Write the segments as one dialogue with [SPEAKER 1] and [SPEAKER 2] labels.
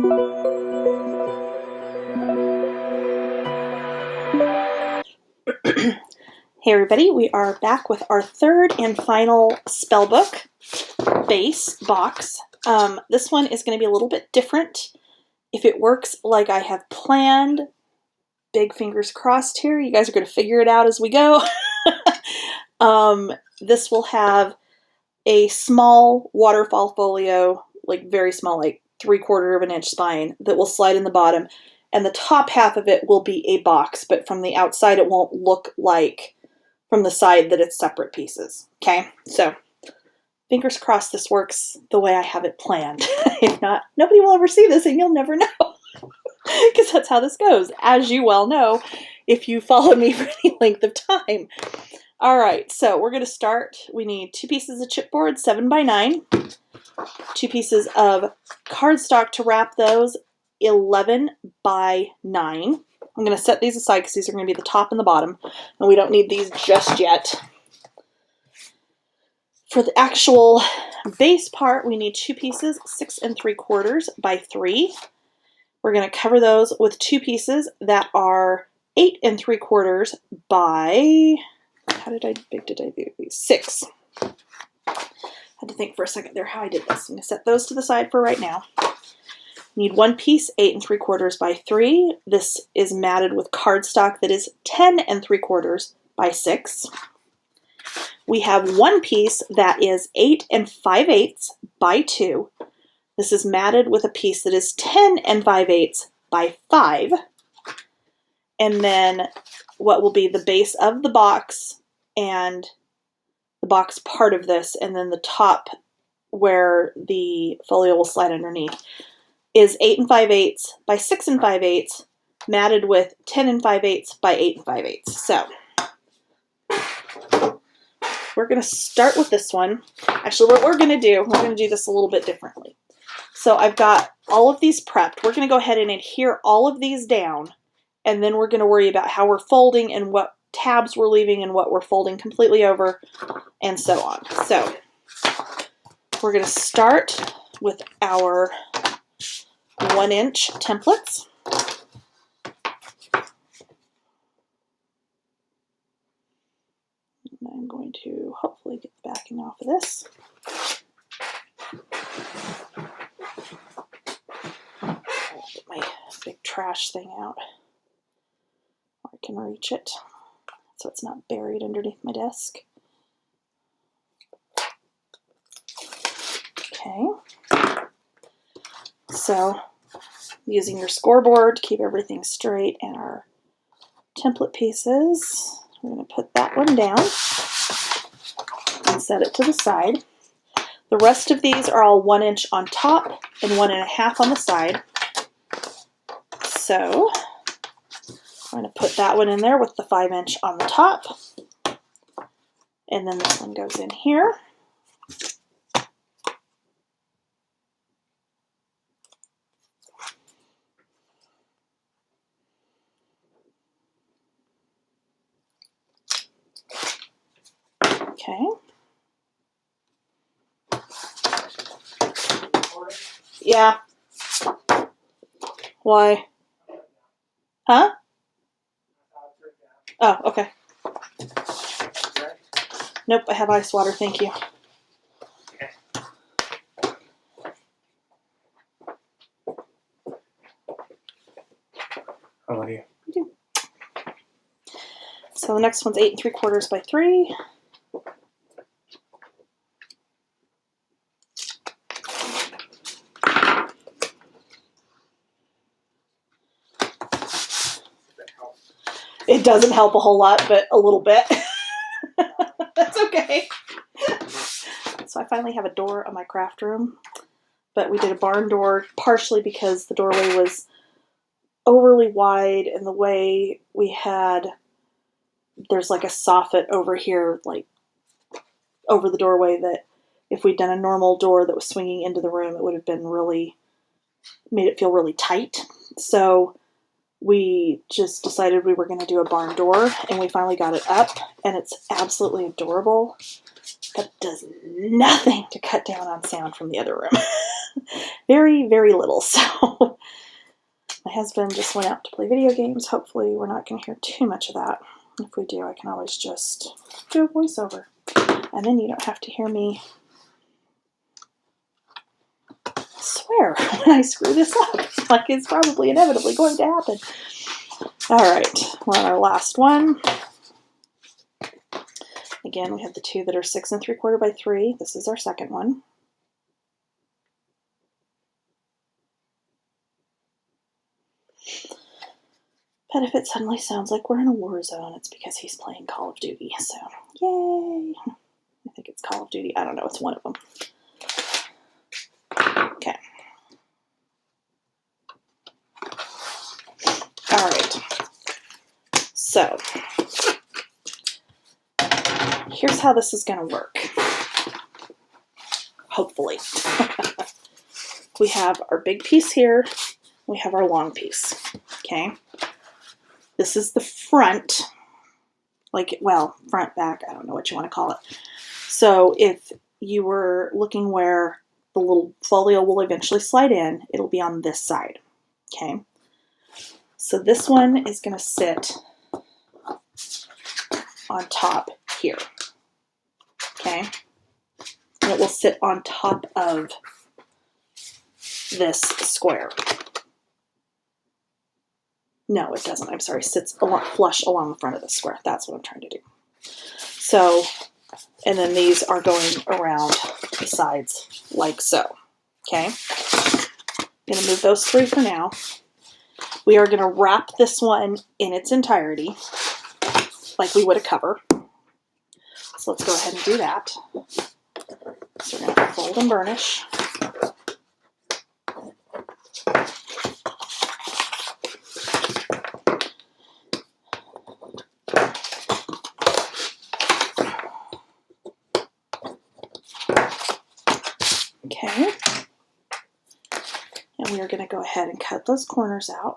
[SPEAKER 1] Hey everybody, we are back with our third and final Spellbook base box. This one is going to be a little bit different. If it works like I have planned, big fingers crossed here, you guys are going to figure it out as we go. This will have a small waterfall folio, like very small, like 3/4 of an inch spine that will slide in the bottom. And the top half of it will be a box, but from the outside it won't look like from the side that it's separate pieces. Okay, so fingers crossed this works the way I have it planned. If not, nobody will ever see this and you'll never know. Because that's how this goes, as you well know, if you follow me for any length of time. All right, so we're going to start. We need 2 pieces of chipboard, 7x9, 2 pieces of cardstock to wrap those, 11x9. I'm going to set these aside because these are going to be the top and the bottom, and we don't need these just yet. For the actual base part, we need 2 pieces, 6 3/4 by 3. We're going to cover those with 2 pieces that are 8 3/4 by, how big did I do these? 6. I had to think for a second there how I did this. I'm going to set those to the side for right now. Need 1 piece, 8 3/4 by 3. This is matted with cardstock that is 10 3/4 by 6. We have 1 piece that is 8 5/8 by 2. This is matted with a piece that is 10 5/8 by 5. And then what will be the base of the box and the box part of this, and then the top where the folio will slide underneath, is 8 5/8 by 6 5/8, matted with 10 5/8 by 8 5/8. So we're going to start with this one. Actually, what we're going to do this a little bit differently. So I've got all of these prepped. We're going to go ahead and adhere all of these down, and then we're going to worry about how we're folding and what tabs we're leaving and what we're folding completely over, and so on. So we're going to start with our 1-inch templates. And I'm going to hopefully get the backing off of this. Get my big trash thing out. I can reach it so it's not buried underneath my desk. Okay. So using your scoreboard to keep everything straight, and our template pieces, we're going to put that one down and set it to the side. The rest of these are all 1 inch on top and 1 1/2 on the side. So I'm going to put that one in there with the 5 inch on the top, and then this one goes in here. Okay. Yeah. Why? Huh? Oh, okay. Nope, I have ice water, thank you.
[SPEAKER 2] How are you?
[SPEAKER 1] So the next one's 8 3/4 by 3. It doesn't help a whole lot, but a little bit. That's okay. So I finally have a door on my craft room, but we did a barn door partially because the doorway was overly wide, and the way we had, there's like a soffit over here, like over the doorway, that if we'd done a normal door that was swinging into the room, it would have been really, made it feel really tight. So we just decided we were going to do a barn door, and we finally got it up, and it's absolutely adorable, but does nothing to cut down on sound from the other room. very, very little. So my husband just went out to play video games. Hopefully we're not going to hear too much of that. If we do, I can always just do a voiceover. And then you don't have to hear me swear when I screw this up. Like it's probably inevitably going to happen. All right, we're on our last one. Again, we have the two that are 6 3/4 by 3. This is our second one. But if it suddenly sounds like we're in a war zone, it's because he's playing Call of Duty. So, yay! I think it's Call of Duty. I don't know. It's one of them. Okay. All right. So, here's how this is going to work. Hopefully. We have our big piece here. We have our long piece. Okay. This is the front. Like, well, front, back, I don't know what you want to call it. So if you were looking where the little folio will eventually slide in, it'll be on this side. Okay. So this one is going to sit on top here. Okay. And it will sit on top of this square. No, it doesn't. I'm sorry. It sits flush along the front of the square. That's what I'm trying to do. So, and then these are going around the sides like so. Okay. I'm going to move those three for now. We are going to wrap this one in its entirety like we would a cover. So let's go ahead and do that. So we're going to fold and burnish. Okay. And we are going to go ahead and cut those corners out.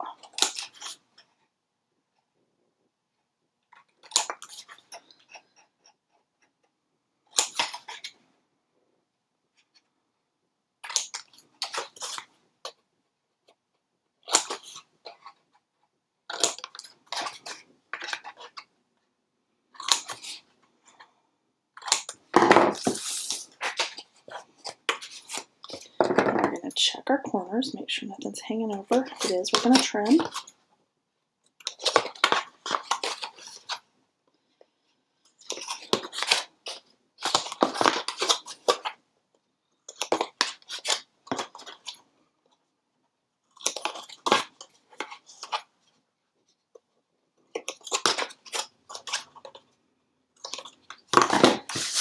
[SPEAKER 1] Check our corners, make sure nothing's hanging over. If it is, we're going to trim.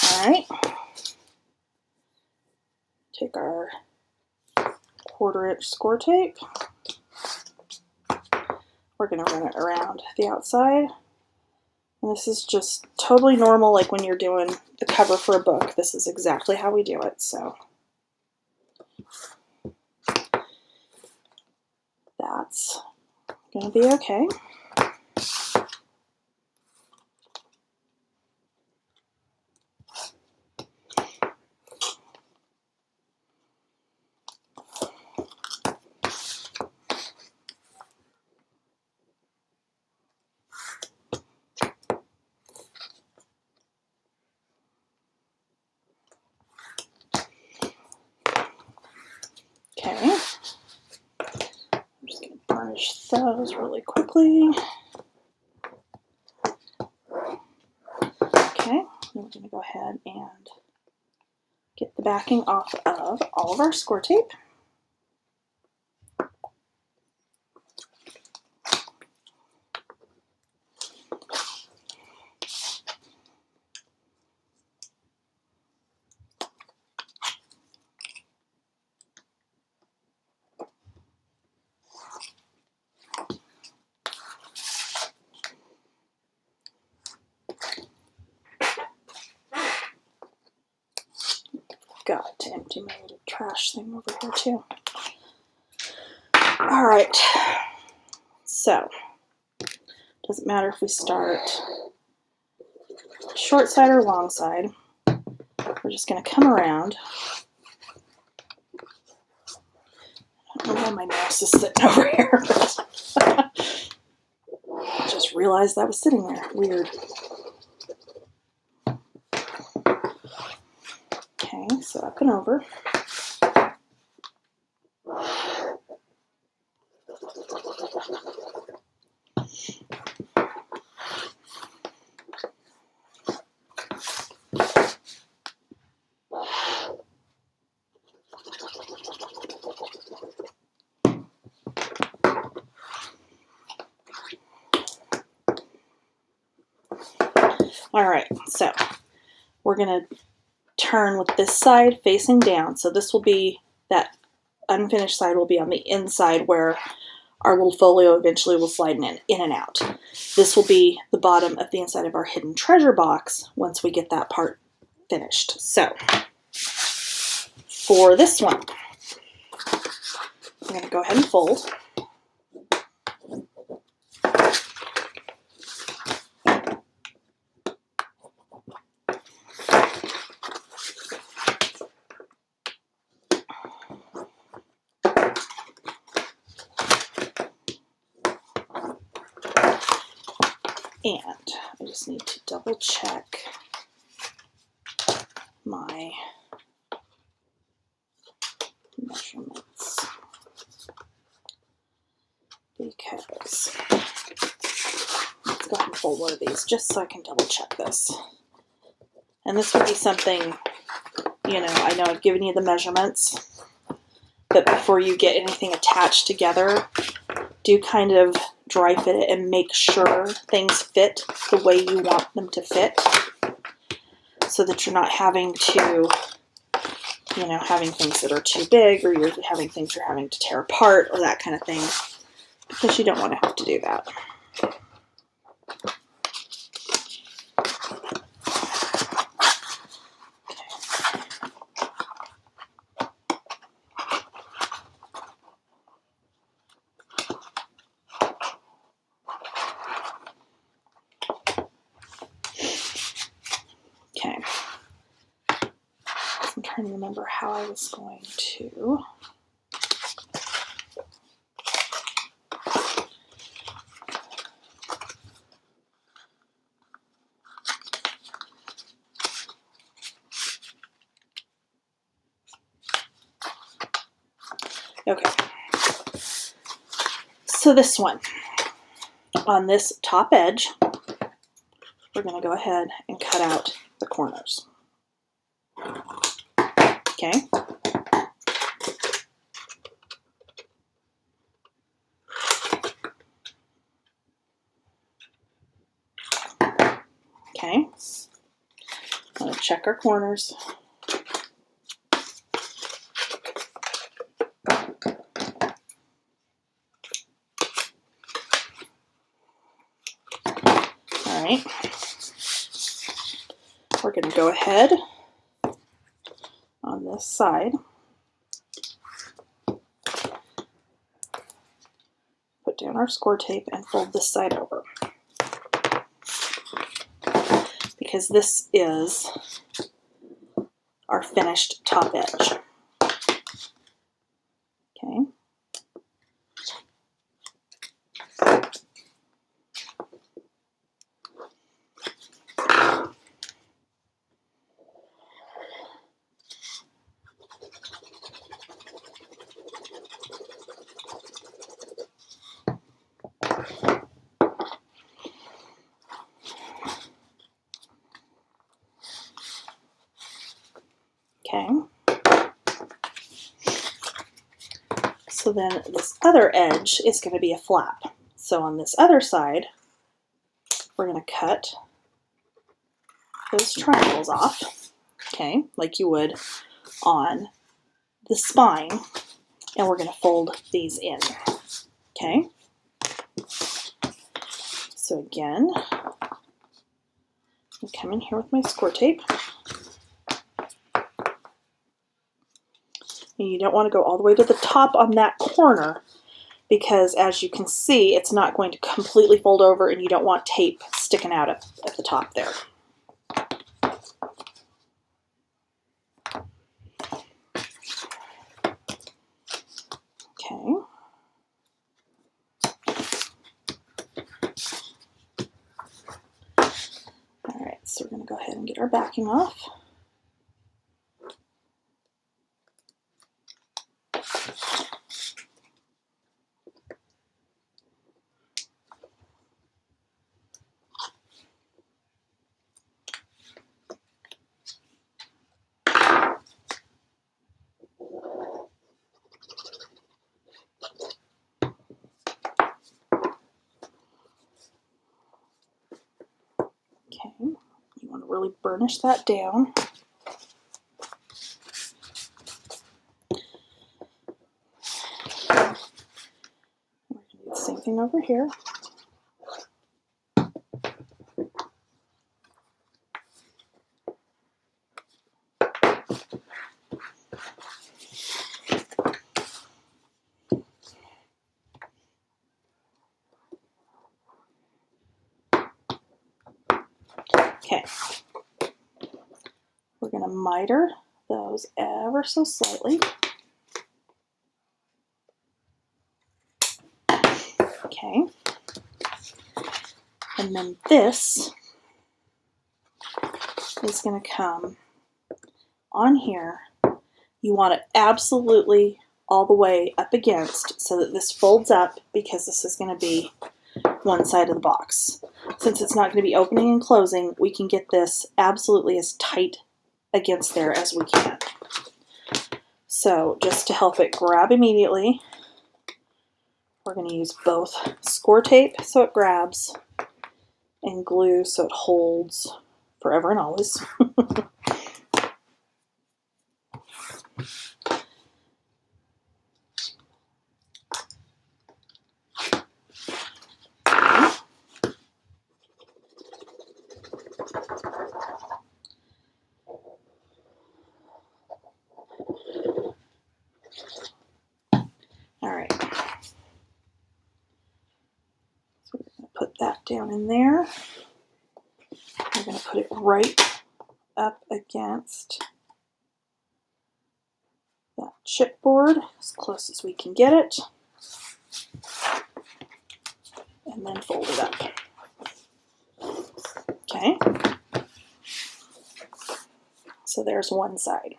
[SPEAKER 1] All right. Take our 1/4 inch score tape. We're going to run it around the outside. And this is just totally normal, like when you're doing the cover for a book. This is exactly how we do it. So that's going to be okay. Okay, I'm just going to burnish those really quickly. Okay, then we're going to go ahead and get the backing off of all of our score tape. Got to empty my little trash thing over here too. All right, so doesn't matter if we start short side or long side. We're just going to come around my mouse is sitting over here. I just realized that was sitting there. Weird. Okay, so up and over. All right, so we're going to turn with this side facing down. So this will be, that unfinished side will be on the inside where our little folio eventually will slide in and out. This will be the bottom of the inside of our hidden treasure box once we get that part finished. So for this one, I'm going to go ahead and fold. And I just need to double check my measurements because let's go ahead and fold one of these just so I can double check this. And this would be something, you know, I know I've given you the measurements, but before you get anything attached together, do kind of dry fit it and make sure things fit the way you want them to fit so that you're not having to, you know, having things that are too big or you're having things you're having to tear apart or that kind of thing, because you don't want to have to do that. Okay. I'm trying to remember how I was going to. Okay. So this one, on this top edge, we're going to go ahead and cut out the corners. Okay. Okay. I'm going to check our corners. All right. We're going to go ahead on this side, put down our score tape and fold this side over, because this is our finished top edge. Okay. Okay. So then this other edge is going to be a flap. So on this other side, we're going to cut those triangles off, okay, like you would on the spine, and we're going to fold these in, okay? So again, I come in here with my score tape. And you don't want to go all the way to the top on that corner, because as you can see, it's not going to completely fold over and you don't want tape sticking out at the top there. Okay. going to get our backing off. Okay, you want to really burnish that down. We're going to do the same thing over here. Okay, we're going to miter those ever so slightly. Okay, and then this is going to come on here. You want it absolutely all the way up against so that this folds up, because this is going to be one side of the box. Since it's not going to be opening and closing, we can get this absolutely as tight against there as we can. So just to help it grab immediately, we're going to use both score tape so it grabs and glue so it holds forever and always. Alright, so we're going to put that down in there. We're going to put it right up against that chipboard as close as we can get it, and then fold it up. Okay, so there's one side.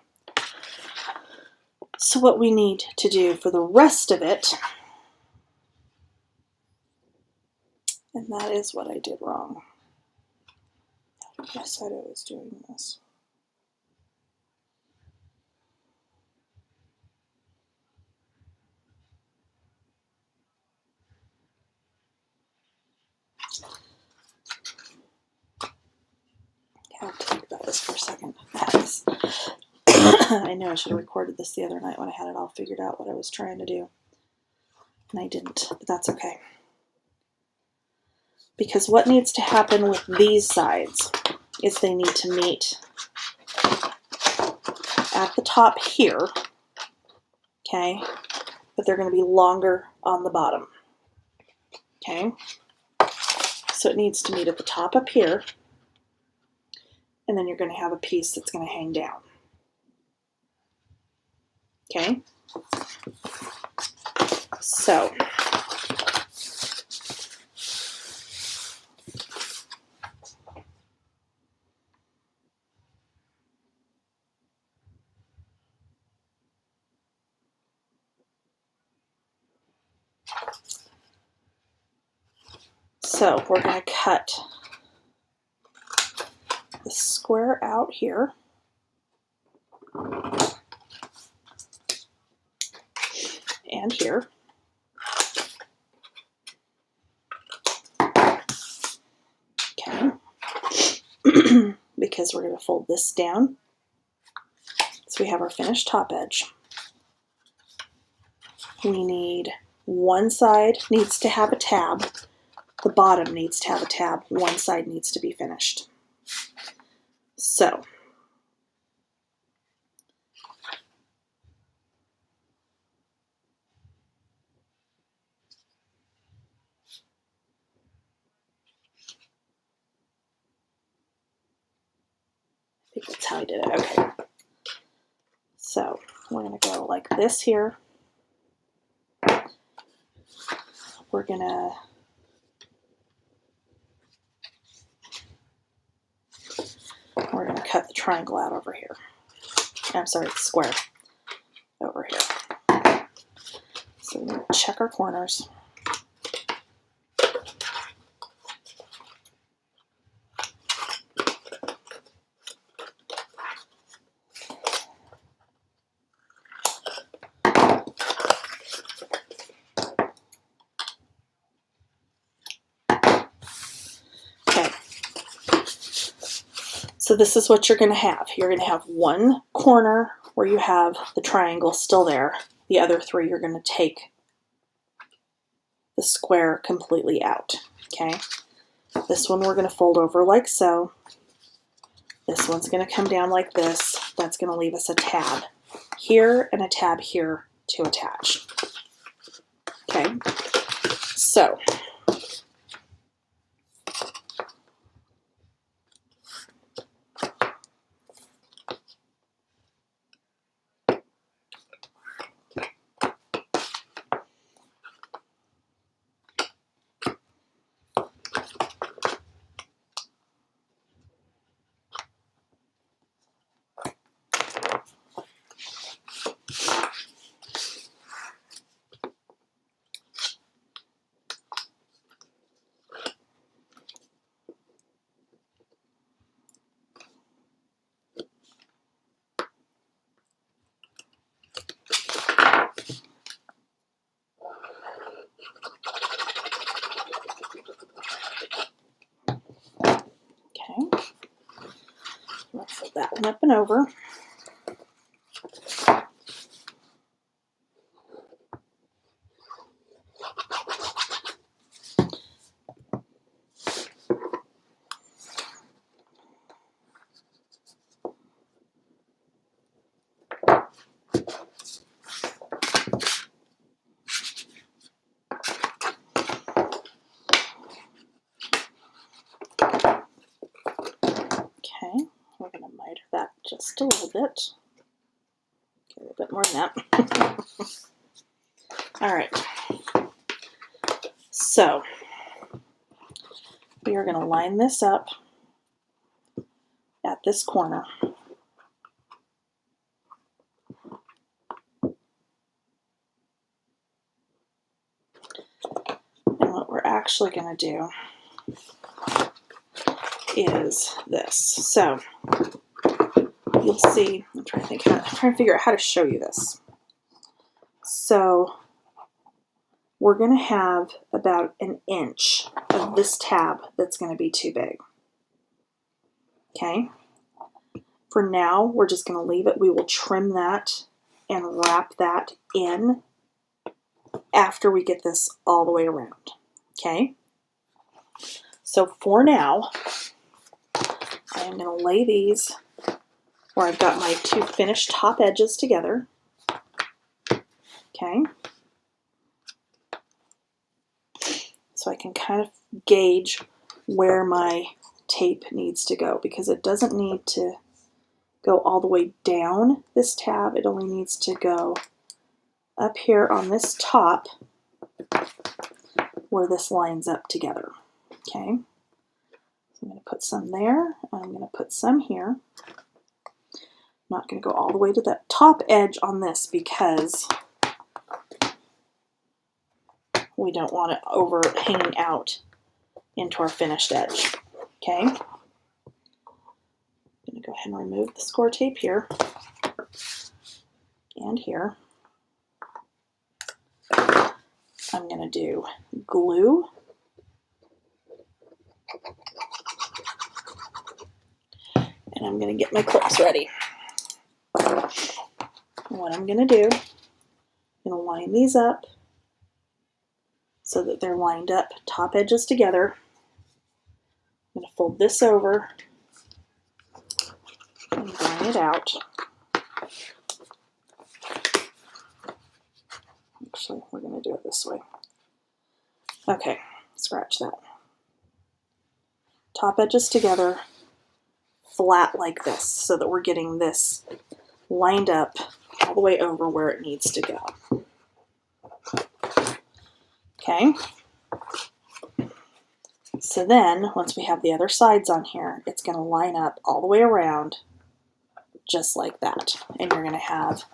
[SPEAKER 1] So what we need to do for the rest of it, and that is what I did wrong. I said I was doing this. I'll think about this for a second. I know I should have recorded this the other night when I had it all figured out what I was trying to do. And I didn't, but that's okay. Because what needs to happen with these sides is they need to meet at the top here, okay? But they're going to be longer on the bottom, okay? So it needs to meet at the top up here, and then you're going to have a piece that's going to hang down. Okay? So, we're going to cut the square out here. And here. Okay. Because we're going to fold this down. So we have our finished top edge. We need one side needs to have a tab. The bottom needs to have a tab. One side needs to be finished. So, I think that's how I did it. Okay. So, we're going to go like this here. We're going to We're going to cut the triangle out over here. I'm sorry, the square over here. So we're going to check our corners. So this is what you're going to have. You're going to have one corner where you have the triangle still there. The other three, you're going to take the square completely out. Okay. This one we're going to fold over like so. This one's going to come down like this. That's going to leave us a tab here and a tab here to attach. Okay. So let's flip that one up and over. Okay, we're going to miter that just a little bit. Okay, a little bit more than that. All right. So we are going to line this up at this corner. And what we're actually going to do is this. So you'll see, I'm trying to figure out how to show you this. So we're going to have about an inch of this tab that's going to be too big. Okay. For now, we're just going to leave it. We will trim that and wrap that in after we get this all the way around. Okay. So for now, I am going to lay these where I've got my two finished top edges together. Okay. So I can kind of gauge where my tape needs to go, because it doesn't need to go all the way down this tab. It only needs to go up here on this top where this lines up together. Okay. So I'm going to put some there. I'm going to put some here. I'm not going to go all the way to that top edge on this because we don't want it overhanging out into our finished edge. Okay. I'm going to go ahead and remove the score tape here and here. I'm going to do glue. And I'm going to get my clips ready. And what I'm going to do, I'm going to line these up so that they're lined up, top edges together. I'm going to fold this over and line it out. Actually, we're going to do it this way. Okay, scratch that. Top edges together, flat like this, so that we're getting this lined up all the way over where it needs to go. Okay. So then, once we have the other sides on here, it's going to line up all the way around just like that. And you're going to have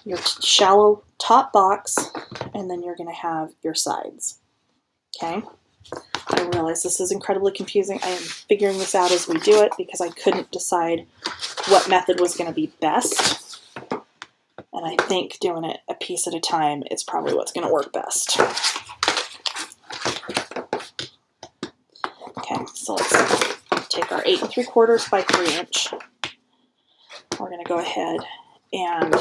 [SPEAKER 1] your shallow top box, and then you're going to have your sides. Okay? I realize this is incredibly confusing. I am figuring this out as we do it because I couldn't decide what method was going to be best. And I think doing it a piece at a time is probably what's going to work best. Okay, so let's take our 8 3/4 by 3 inch. We're going to go ahead and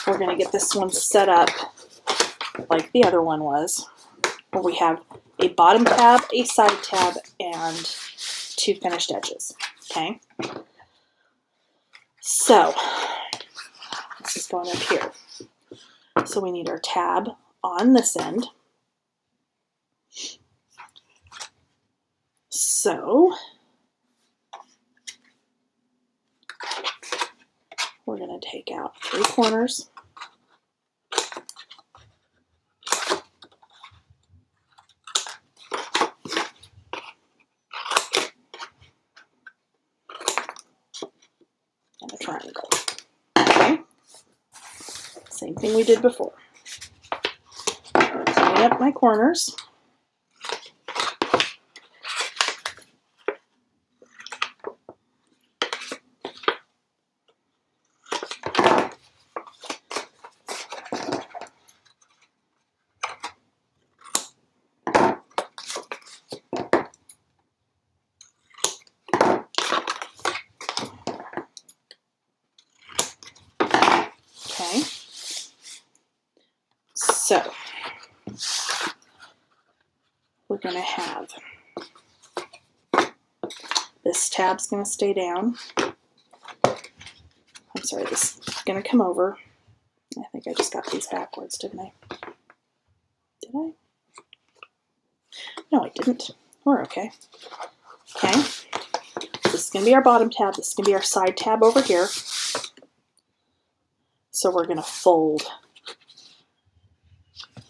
[SPEAKER 1] we're going to get this one set up like the other one was, where we have a bottom tab, a side tab, and 2 finished edges. Okay, so this is going up here. So we need our tab on this end. So we're going to take out 3 corners. And a triangle. Okay. Same thing we did before. Clean up my corners. Okay. So we're going to have this tab's going to stay down. I'm sorry, this is going to come over. I think I just got these backwards, didn't I? Did I? No, I didn't. We're okay. Okay. This is going to be our bottom tab. This is going to be our side tab over here. So we're going to fold.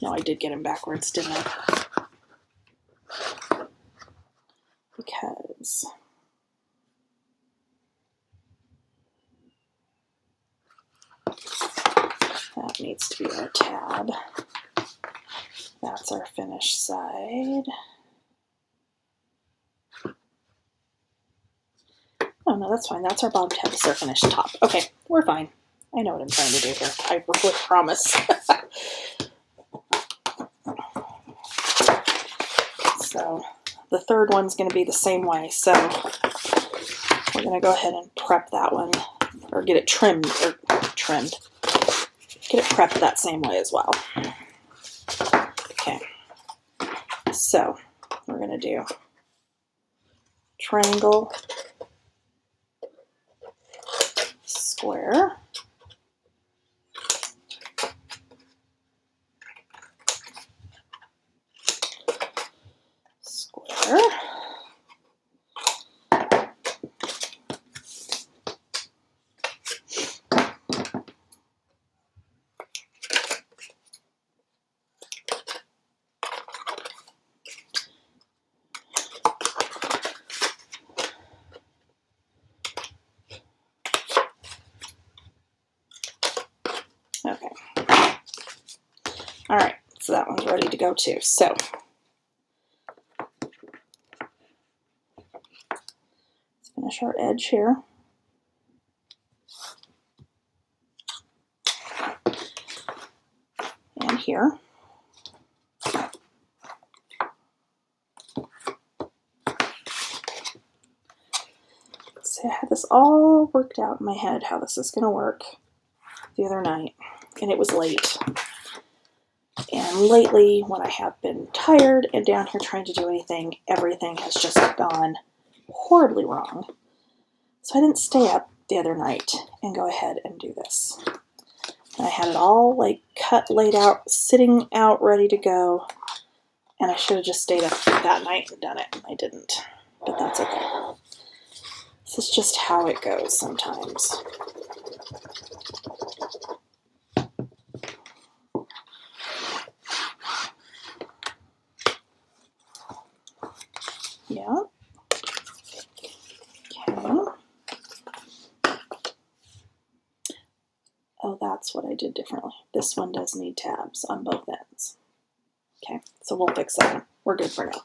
[SPEAKER 1] No, I did get them backwards, didn't I? Because that needs to be our tab. That's our finished side. Oh, no, that's fine. That's our bottom tab. This is our finished top. Okay, we're fine. I know what I'm trying to do here. I really promise. So the third one's going to be the same way. So we're going to go ahead and prep that one, or get it trimmed, Get it prepped that same way as well. Okay. So we're going to do triangle, square, square, okay. All right, so that one's ready to go too. So let's finish our edge here. And here. So I had this all worked out in my head how this is going to work the other night, and it was late. And lately, when I have been tired and down here trying to do anything, everything has just gone horribly wrong. So I didn't stay up the other night and go ahead and do this. And I had it all like cut, laid out, sitting out, ready to go. And I should have just stayed up that night and done it. I didn't, but that's okay. This is just how it goes sometimes. that's what I did differently. This one does need tabs on both ends. Okay, so we'll fix that one. We're good for now.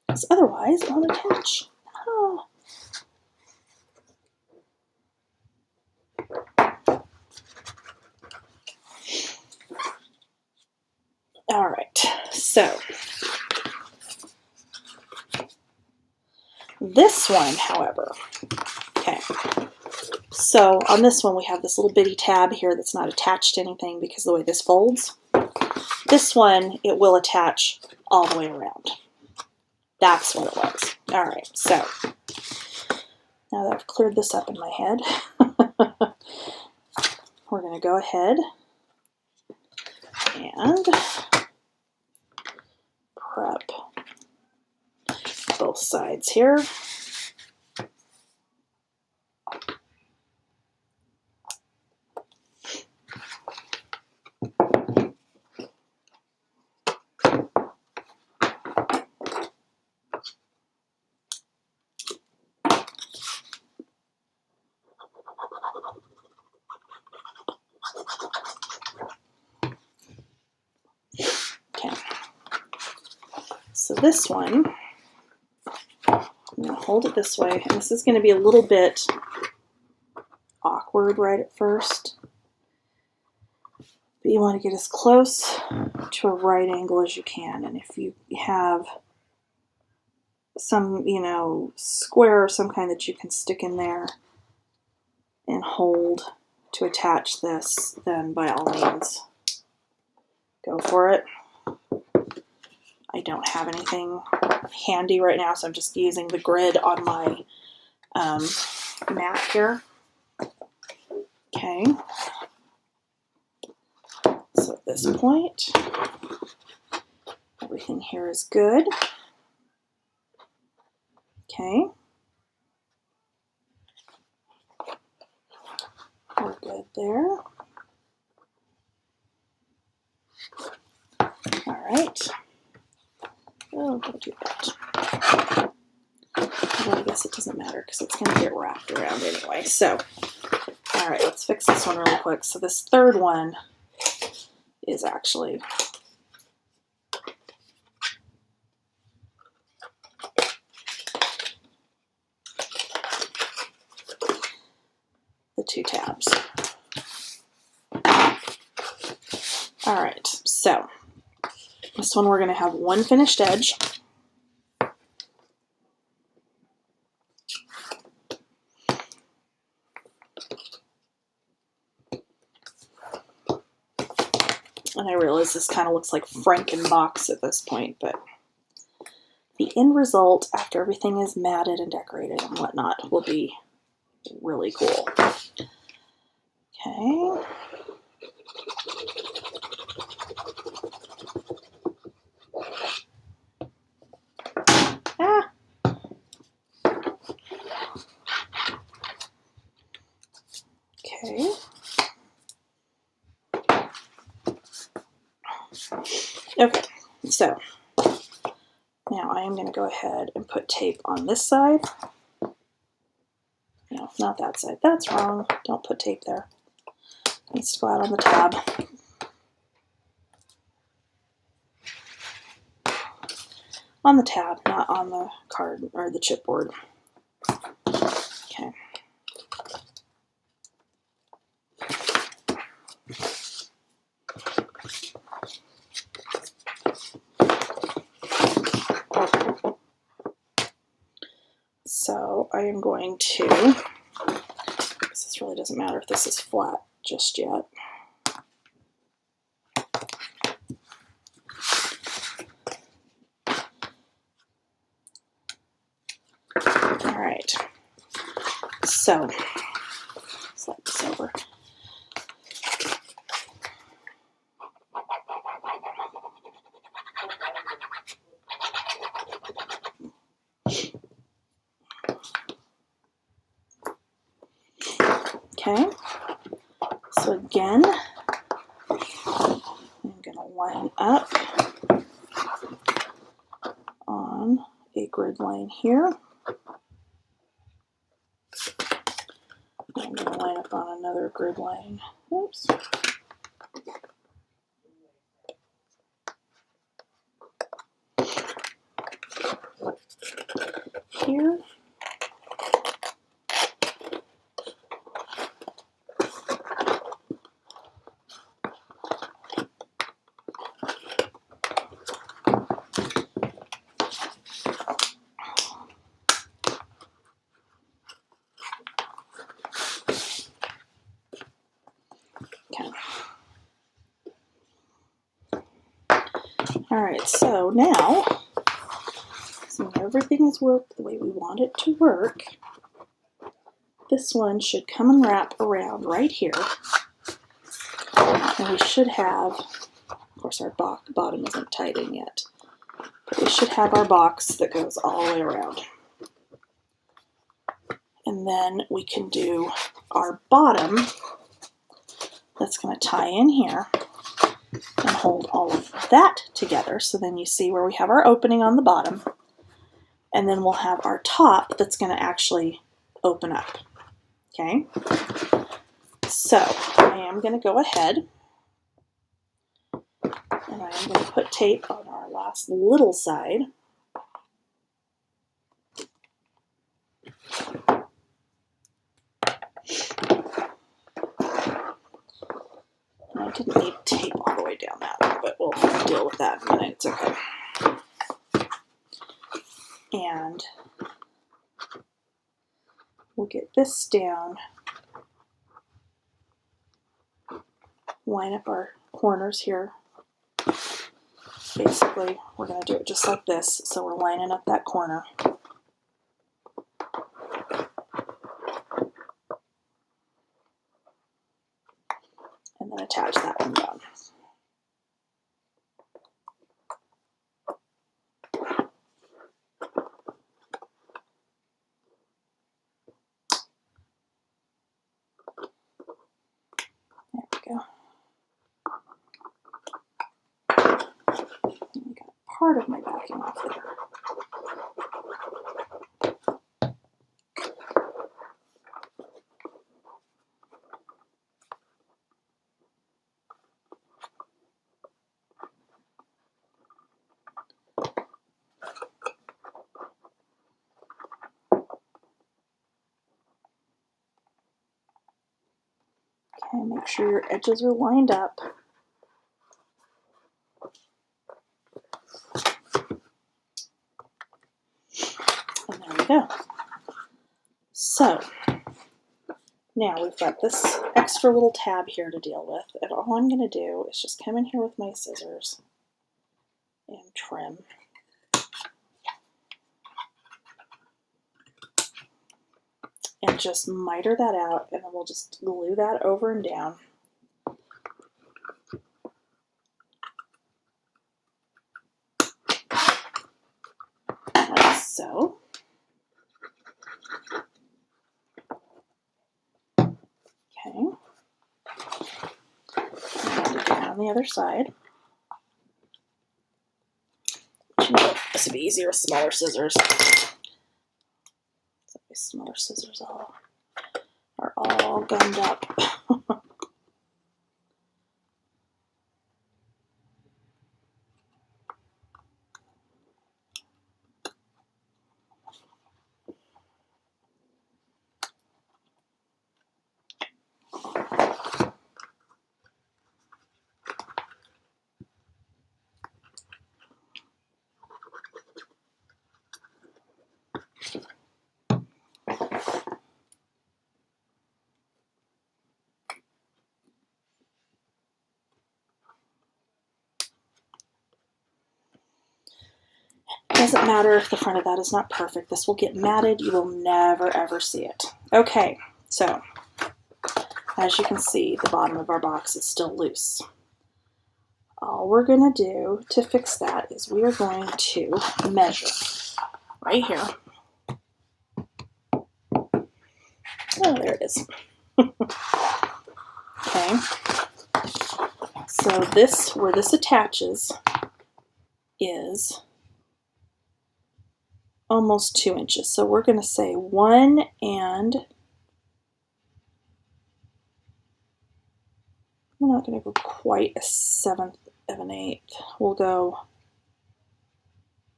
[SPEAKER 1] Because otherwise it won't attach. Oh. All right, so this one, however, okay, so on this one we have this little bitty tab here that's not attached to anything because of the way this folds. This one, it will attach all the way around. That's what it was. All right, so now that I've cleared this up in my head, we're going to go ahead and prep both sides here. Okay, so this one, I'm going to hold it this way, and this is going to be a little bit awkward right at first. But you want to get as close to a right angle as you can, and if you have some, square or some kind that you can stick in there and hold to attach this, then by all means, go for it. I don't have anything handy right now, so I'm just using the grid on my mat here. Okay. So at this point, everything here is good. Okay. We're good there. All right. Oh, don't do that. Well, I guess it doesn't matter because it's going to get wrapped around anyway. So, all right, let's fix this one really quick. So this third one is actually the two tabs. All right, so this one we're going to have one finished edge. And I realize this kind of looks like Frankenbox at this point, but the end result after everything is matted and decorated and whatnot will be really cool. Okay. Ah. Okay. Okay, so now I am going to go ahead and put tape on this side. No, not that side. That's wrong. Don't put tape there. It needs to go out on the tab. On the tab, not on the card or the chipboard. Okay. So I am going to, this really doesn't matter if this is flat just yet. All right, so slide this over. Okay, so again, I'm going to line up on a grid line here. I'm going to line up on another grid line. Oops. Here. Okay. All right, so now, so everything has worked the way we want it to work, this one should come and wrap around right here. And we should have, of course our bottom isn't tied in yet, but we should have our box that goes all the way around. And then we can do our bottom that's going to tie in here and hold all of that together. So then you see where we have our opening on the bottom, and then we'll have our top that's going to actually open up. Okay, so I am going to go ahead and I am going to put tape on our last little side. And I didn't need tape all the way down that way, but we'll deal with that in a minute. It's okay. And we'll get this down, line up our corners here. Basically, we're going to do it just like this. So we're lining up that corner. And then attach that one down. There we go. And we got part of my backing off there. Okay, make sure your edges are lined up. And there we go. So, now we've got this extra little tab here to deal with, and all I'm going to do is just come in here with my scissors and trim. And just miter that out, and then we'll just glue that over and down. Like so. Okay. And do that on the other side. But you know, this would be easier with smaller scissors. So these smaller scissors are all gummed up. Doesn't matter if the front of that is not perfect. This will get matted. You will never ever see it. Okay, so as you can see, the bottom of our box is still loose. All we're going to do to fix that is we are going to measure right here. Oh, there it is. Okay, so this, where this attaches, is almost 2 inches. So we're going to say 1 1/4 I'm not going to go quite a 1/7 of an 1/8. We'll go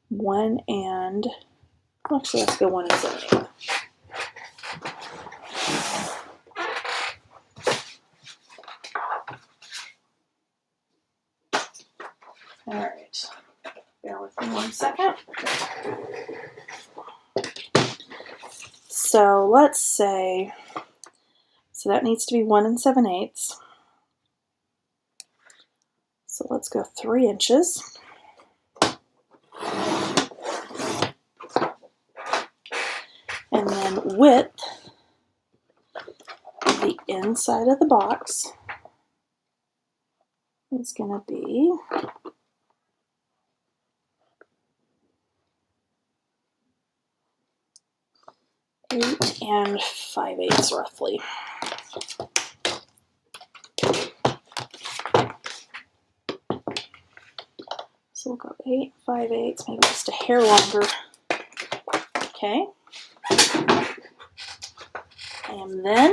[SPEAKER 1] 1 and, actually let's go 1 7/8. All right, bear with me 1 second. So let's say, so that needs to be 1 7/8. So let's go 3 inches. And then width, the inside of the box is going to be 8 5/8 roughly. So we'll go 8 5/8, maybe just a hair longer. Okay. And then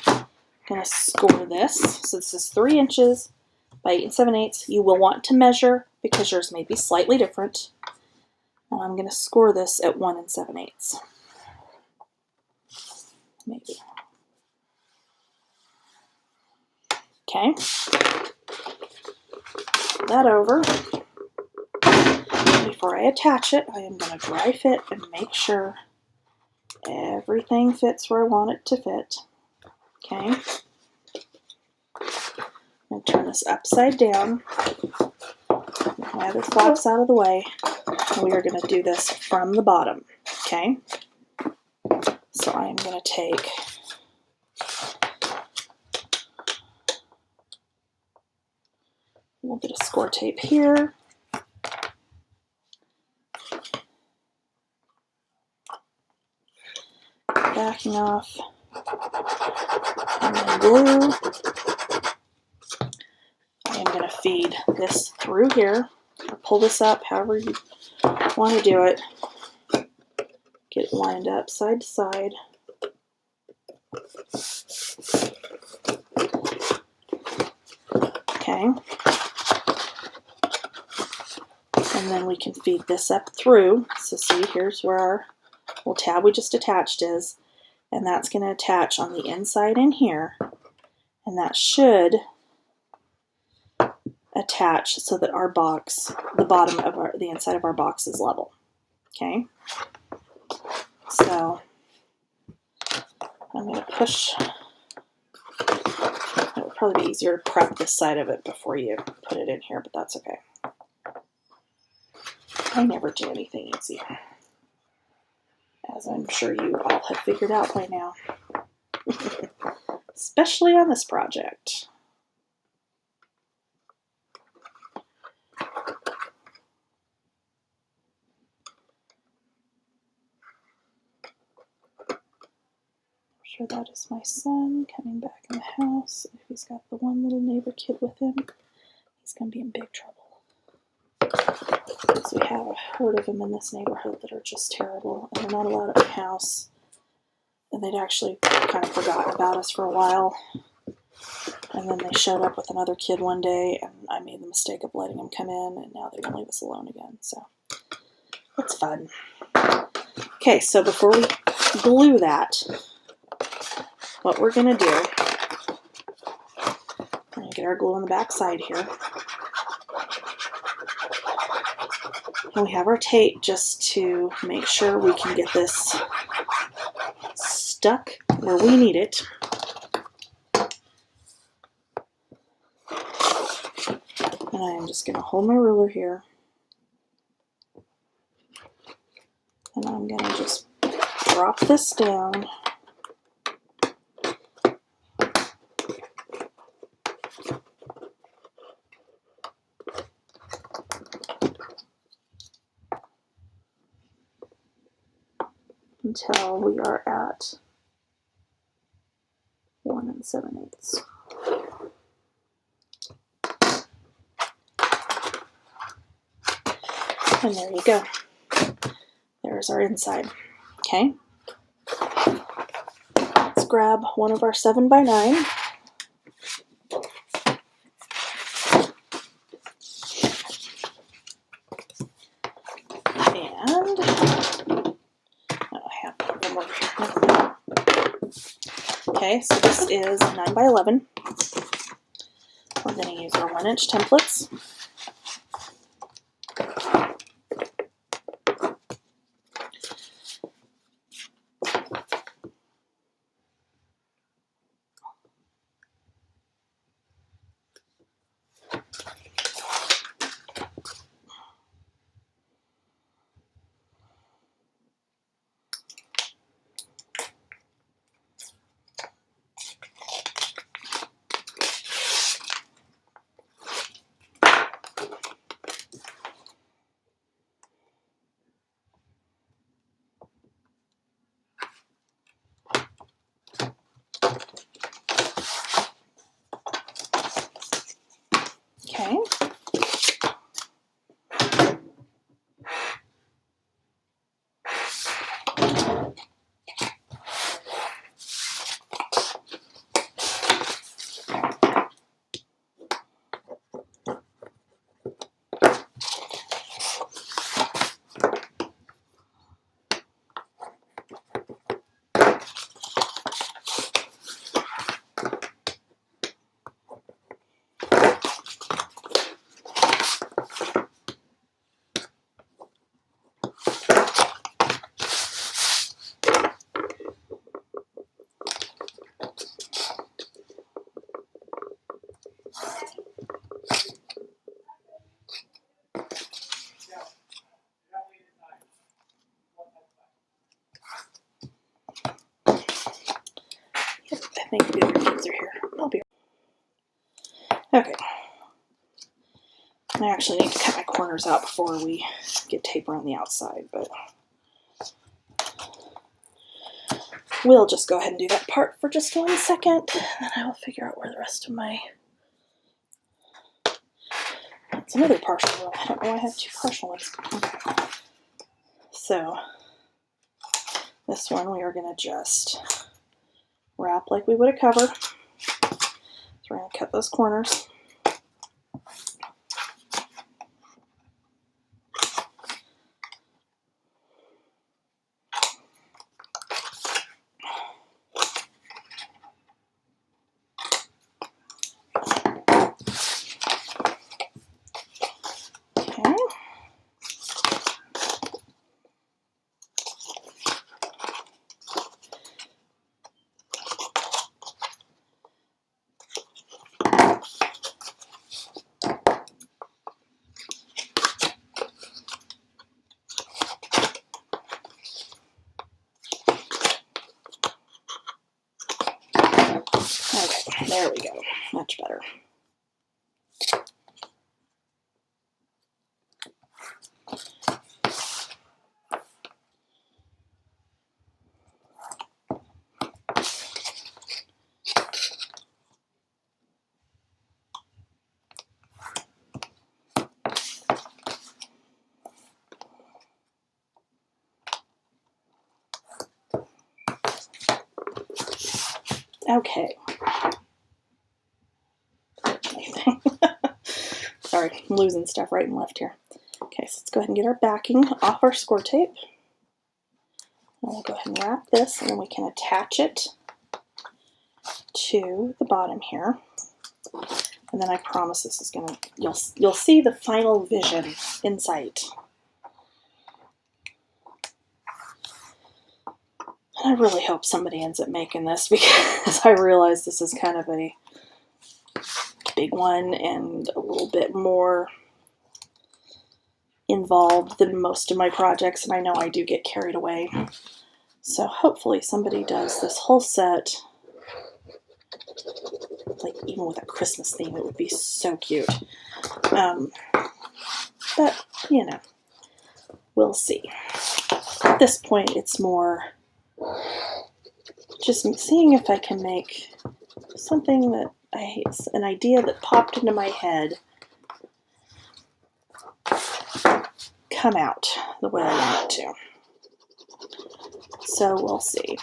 [SPEAKER 1] I'm going to score this. So this is 3 inches by 8 7/8. You will want to measure because yours may be slightly different. And I'm going to score this at 1 7/8. Maybe. Okay. Flip that over. Before I attach it, I am going to dry fit and make sure everything fits where I want it to fit. Okay. I'm going to turn this upside down. Get my other flaps out of the way. And we are going to do this from the bottom. Okay. So I am going to take a little bit of score tape here. Backing off. And then glue. I am going to feed this through here, or pull this up, however you want to do it. Get it lined up side to side. Okay. And then we can feed this up through. So see, here's where our little tab we just attached is. And that's going to attach on the inside in here. And that should attach so that our box, the bottom of the inside of our box is level. Okay. So I'm going to push. It would probably be easier to prep this side of it before you put it in here, but that's okay. I never do anything easy, as I'm sure you all have figured out by now, especially on this project. I'm sure that is my son coming back in the house. If he's got the one little neighbor kid with him, he's going to be in big trouble. Because we have a herd of them in this neighborhood that are just terrible, and they're not allowed at my house. And they'd actually kind of forgotten about us for a while. And then they showed up with another kid one day, and I made the mistake of letting them come in, and now they won't leave us alone again. So it's fun. Okay, so before we glue that, what we're going to do, we're going to get our glue on the back side here. And we have our tape just to make sure we can get this stuck where we need it. And I am just going to hold my ruler here. And I'm going to just drop this down. Until we are at 1 7/8. And there you go. There's our inside. Okay. Let's grab one of our 7x9. Okay, so this is 9 by 11. We're going to use our 1-inch templates. Okay. I think the other kids are here. I'll be right. Okay. I actually need to cut my corners out before we get tape around the outside, but we'll just go ahead and do that part for just 1 second, and then I will figure out where the rest of my... It's another partial roll. I don't know why I have 2 partial ones. Okay. So this one we are going to just wrap like we would a cover. So we're going to cut those corners. Okay. Okay, there we go. Much better. Okay. Sorry, I'm losing stuff right and left here. Okay, so let's go ahead and get our backing off our score tape. And we'll go ahead and wrap this, and then we can attach it to the bottom here. And then I promise this is gonna, you'll see the final vision in sight. And I really hope somebody ends up making this, because I realize this is kind of a big one and a little bit more involved than most of my projects, and I know I do get carried away. So hopefully somebody does this whole set, like even with a Christmas theme. It would be so cute. But, you know, we'll see. At this point, it's more just seeing if I can make something that it's an idea that popped into my head come out the way I want it to. So we'll see.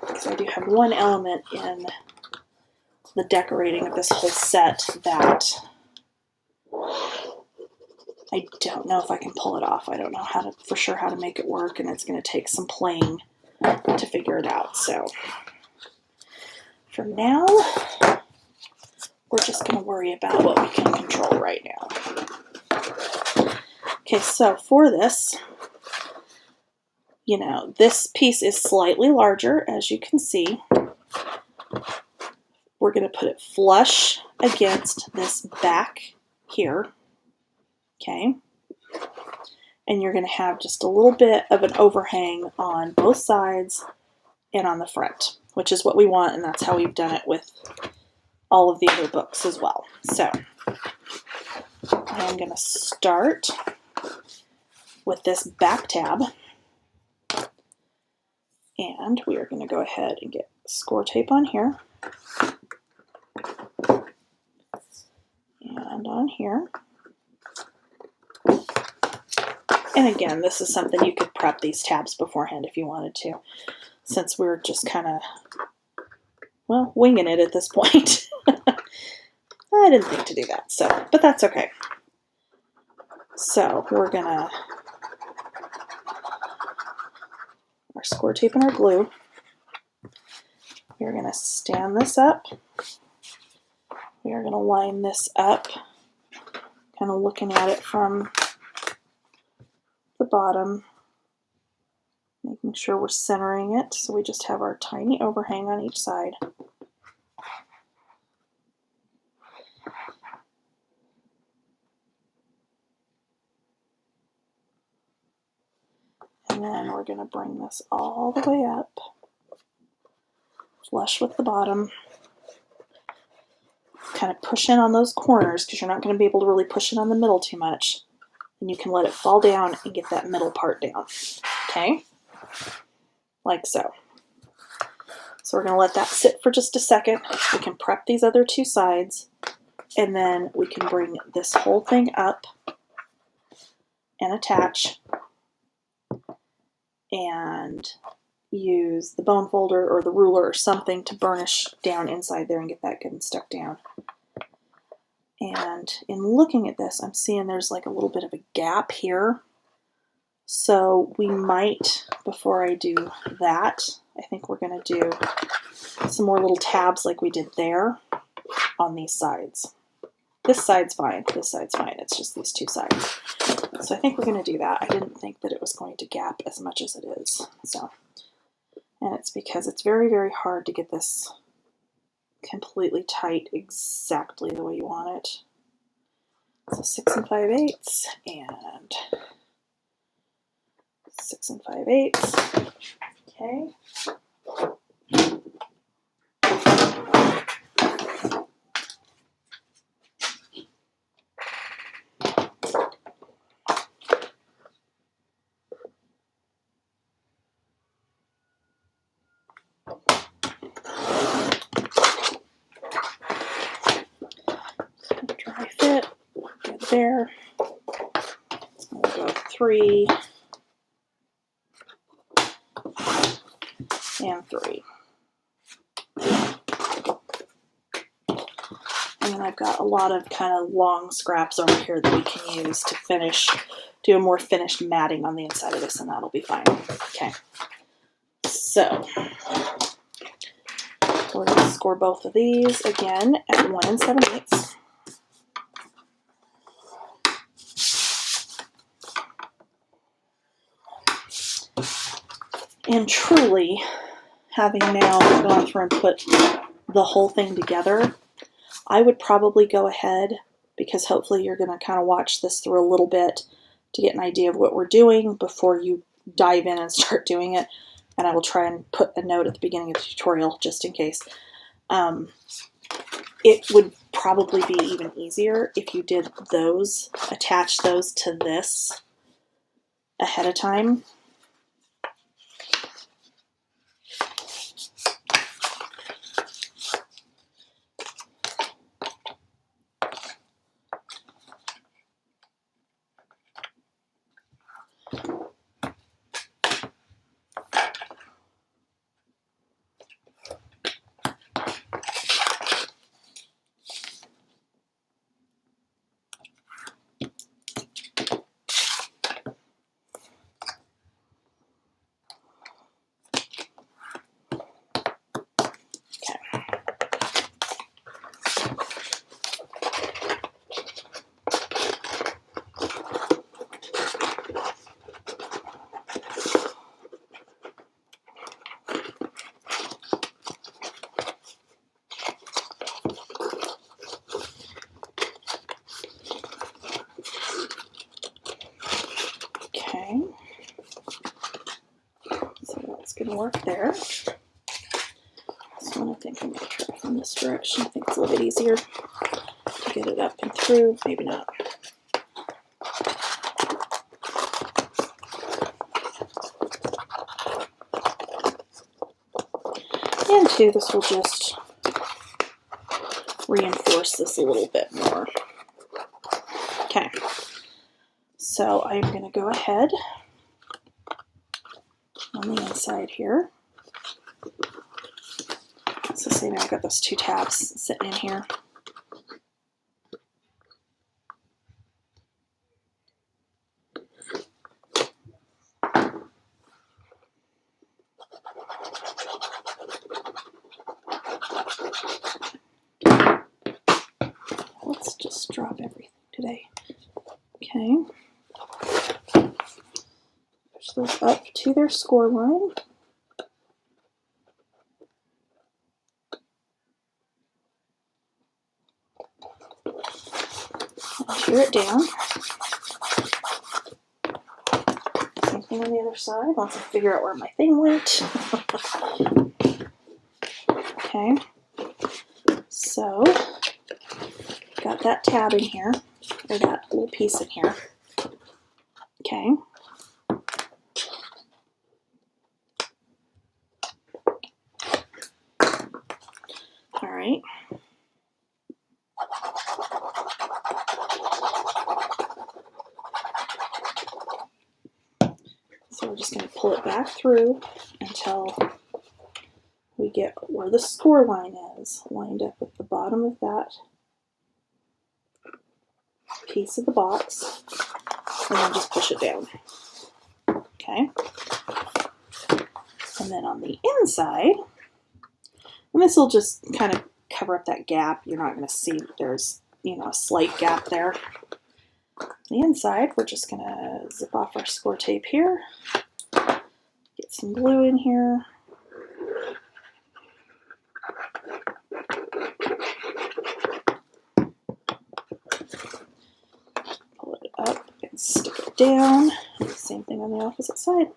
[SPEAKER 1] Because I do have one element in the decorating of this whole set that I don't know if I can pull it off. I don't know for sure how to make it work, and it's going to take some playing to figure it out. So for now, we're just going to worry about what we can control right now. Okay, so for this, you know, this piece is slightly larger, as you can see. We're going to put it flush against this back here, okay? And you're going to have just a little bit of an overhang on both sides and on the front, which is what we want, and that's how we've done it with all of the other books as well. So I'm going to start with this back tab, and we are going to go ahead and get score tape on here and on here. And again, this is something you could prep these tabs beforehand if you wanted to, since we're just kind of, well, winging it at this point. I didn't think to do that, so, but that's okay. So we're gonna, our score tape and our glue, we're gonna stand this up. We are gonna line this up, kind of looking at it from the bottom, making sure we're centering it, so we just have our tiny overhang on each side. And then we're going to bring this all the way up, flush with the bottom. Kind of push in on those corners because you're not going to be able to really push it on the middle too much. And you can let it fall down and get that middle part down. Okay? Like so. So we're going to let that sit for just a second. We can prep these other two sides, and then we can bring this whole thing up and attach and use the bone folder or the ruler or something to burnish down inside there and get that good and stuck down. And in looking at this, I'm seeing there's like a little bit of a gap here. So we might, before I do that, I think we're going to do some more little tabs like we did there on these sides. This side's fine. This side's fine. It's just these two sides. So I think we're going to do that. I didn't think that it was going to gap as much as it is. So, and it's because it's very, very hard to get this completely tight exactly the way you want it. So 6 5/8 and 6 5/8. Okay. Dry fit. Good there. We'll go 3 and 3. And then I've got a lot of kind of long scraps over here that we can use to finish, do a more finished matting on the inside of this, and that'll be fine. Okay. So we're going to score both of these again at 1 7/8. And truly, having now gone through and put the whole thing together, I would probably go ahead, because hopefully you're going to kind of watch this through a little bit to get an idea of what we're doing before you dive in and start doing it. And I will try and put a note at the beginning of the tutorial just in case. It would probably be even easier if you did those, attach those to this ahead of time. can work there. This one I think I'm going to try from this direction. I think it's a little bit easier to get it up and through. Maybe not. And two, this will just reinforce this a little bit more. Okay, so I'm going to go ahead on the inside here. So see now I've got those 2 tabs sitting in here. Let's just drop everything today. Okay. Push those up to their score line. Tear it down. Same thing on the other side. Once I figure out where my thing went. Okay. So, got that tab in here, or that little piece in here. Okay. All right. So we're just going to pull it back through until we get where the score line is, lined up with the bottom of that piece of the box, and then just push it down. Okay. And then on the inside, and this will just kind of cover up that gap. You're not going to see that there's, a slight gap there. The inside, we're just going to zip off our score tape here, get some glue in here. Pull it up and stick it down. Same thing on the opposite side.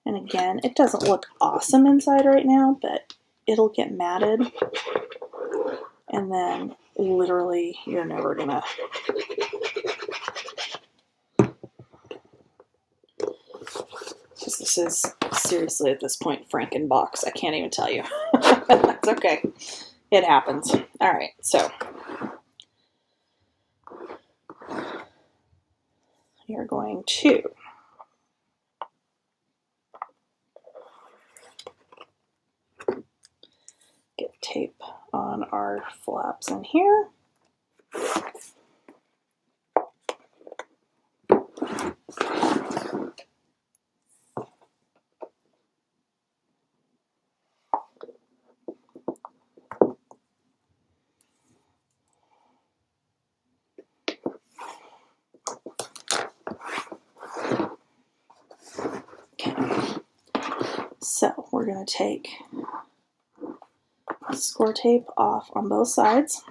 [SPEAKER 1] And again, it doesn't look awesome inside right now, but it'll get matted. And then literally you're never gonna because this is seriously at this point Frankenbox. I can't even tell you. That's okay. It happens. All right, so you're going to get tape on our flaps in here. So we're going to take score tape off on both sides.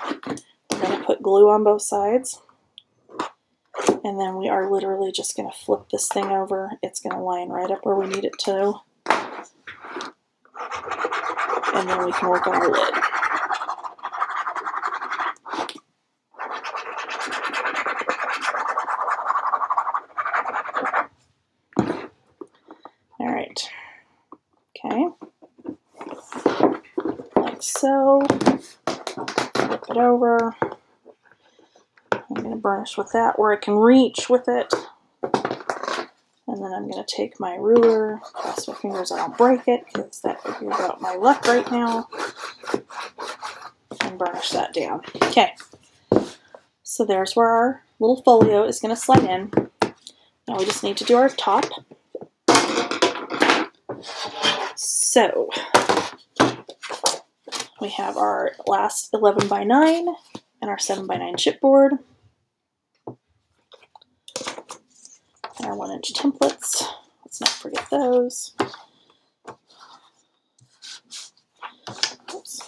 [SPEAKER 1] We're going to put glue on both sides. And then we are literally just going to flip this thing over. It's going to line right up where we need it to. And then we can work on our lid. All right. Okay. Like so. Flip it over. I'm going to burnish with that where I can reach with it. And then I'm going to take my ruler, cross my fingers I don't break it, because that would be about my luck right now, and burnish that down. Okay, so there's where our little folio is going to slide in. Now we just need to do our top. So we have our last 11 by 9 and our 7 by 9 chipboard. And our 1-inch templates. Let's not forget those. Oops.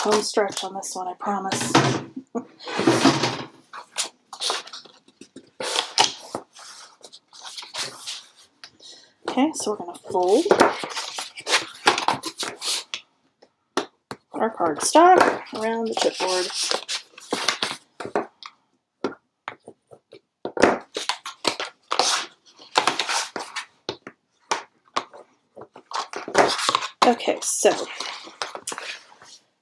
[SPEAKER 1] home stretch on this one, I promise. Okay, so we're going to fold our cardstock around the chipboard. Okay, so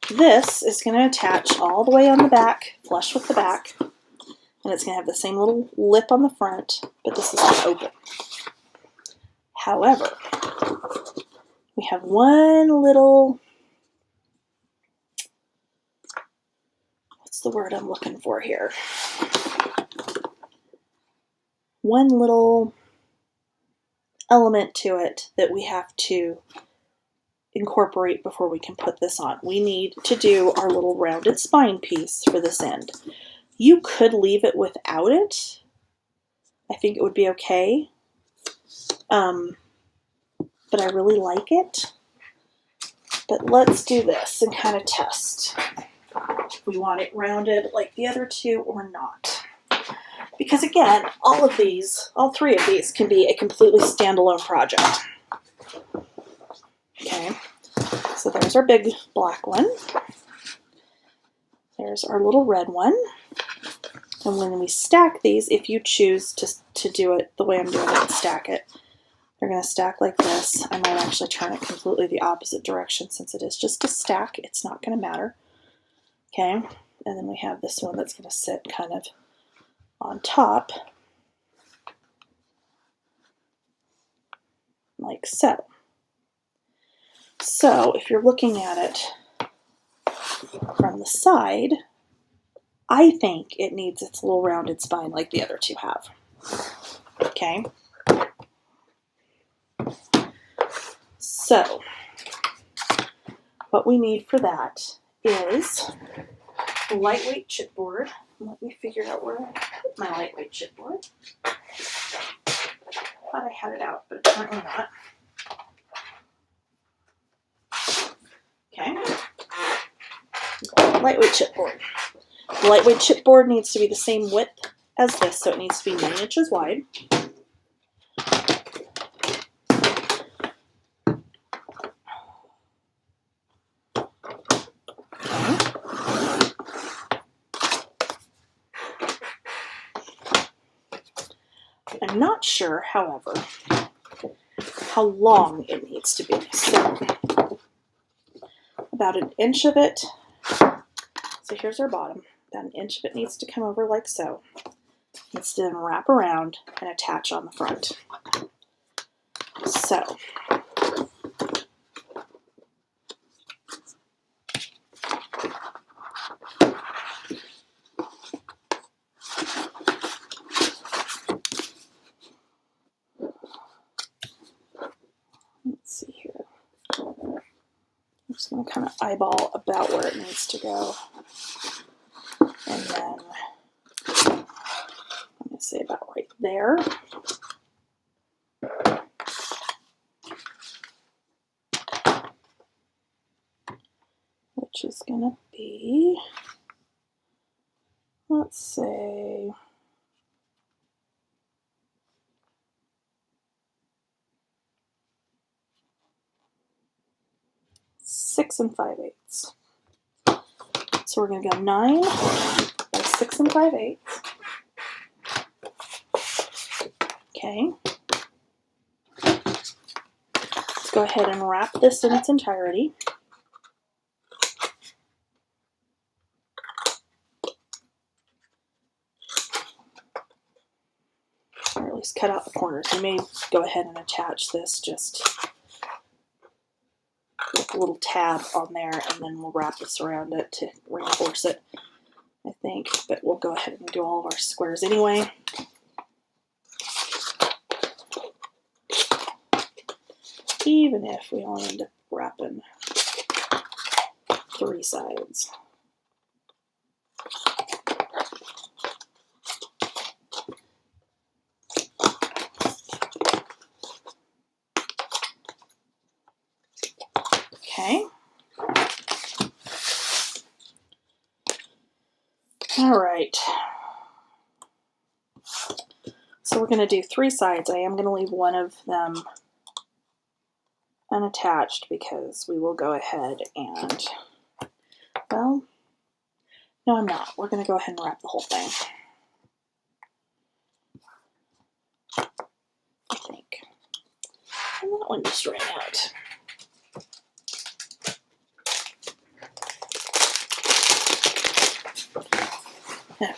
[SPEAKER 1] this is going to attach all the way on the back, flush with the back, and it's going to have the same little lip on the front, but this is going to open. However, we have one little, what's the word I'm looking for here? One little element to it that we have to incorporate before we can put this on. We need to do our little rounded spine piece for this end. You could leave it without it. I think it would be okay. But I really like it. But let's do this and kind of test if we want it rounded like the other two or not. Because again, all three of these can be a completely standalone project. Okay, so there's our big black one. There's our little red one. And when we stack these, if you choose to do it the way I'm doing it and stack it, they're going to stack like this. I might actually turn it completely the opposite direction since it is just a stack. It's not going to matter. Okay, and then we have this one that's going to sit kind of on top, like so. So if you're looking at it from the side, I think it needs its little rounded spine like the other two have. Okay. So what we need for that is a lightweight chipboard. Let me figure out where I put my lightweight chipboard. Thought I had it out, but apparently not. Okay. Lightweight chipboard. The lightweight chipboard needs to be the same width as this, so it needs to be 9 inches wide. I'm not sure, however, how long it needs to be. So about an inch of it. So here's our bottom. About an inch of it needs to come over like so. Needs to then wrap around and attach on the front. So let's see here. I'm just going to kind of eyeball about where it needs to go. And then I'm going to say about right there. Which is going to be, let's say, 6 5/8. So we're going to go 9 by 6 5/8. Okay. Let's go ahead and wrap this in its entirety. Or at least cut out the corners. You may go ahead and attach this just with a little tab on there, and then we'll wrap this around it to reinforce it, I think. But we'll go ahead and do all of our squares anyway. Even if we only end up wrapping 3 sides. Okay. All right. So we're going to do 3 sides. I am going to leave one of them unattached because we will go ahead and, well, no, I'm not. We're going to go ahead and wrap the whole thing, I think. And that one just ran out. Okay.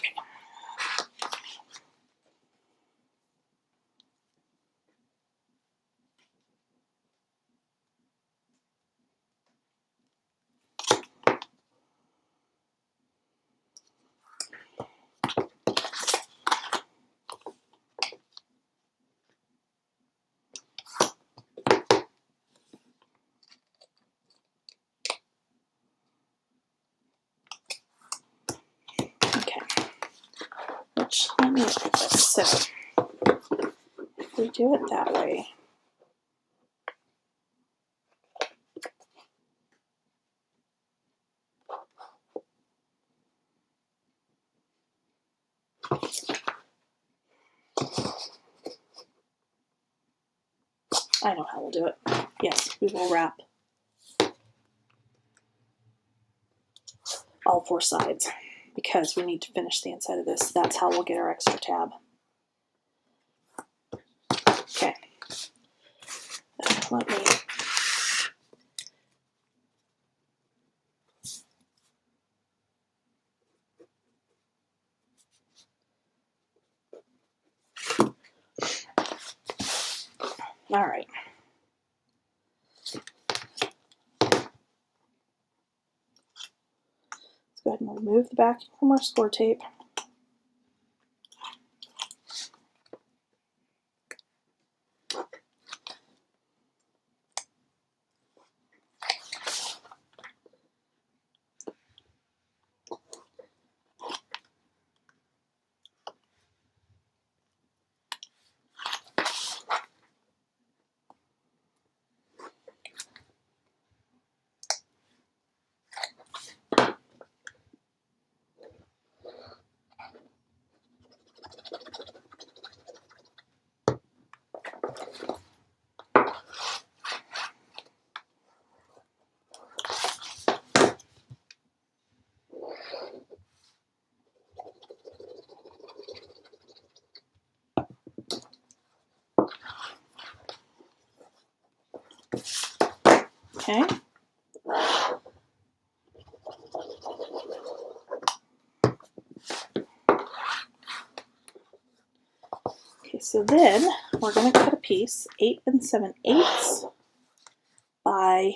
[SPEAKER 1] Okay. Which, let me look at this. So, if we do it that way, I know how we'll do it. Yes, we will wrap all 4 sides because we need to finish the inside of this. That's how we'll get our extra tab. Okay. Let me all right. Let's go ahead and remove the backing from our score tape. Okay. Okay, so then we're going to cut a piece 8 7/8 by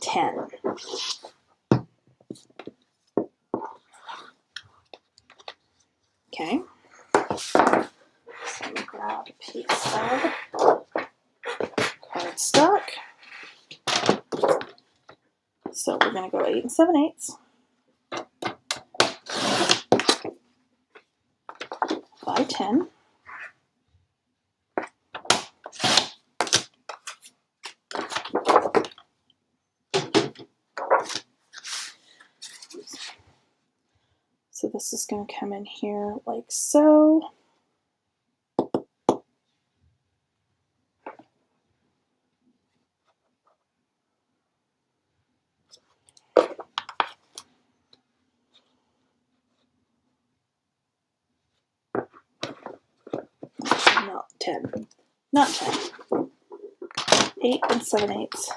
[SPEAKER 1] 10. Okay. So I'm going to grab a piece of cardstock. So we're going to go 8 7/8 by 10. So this is going to come in here like so. Not 10. Not 10. 8 7/8.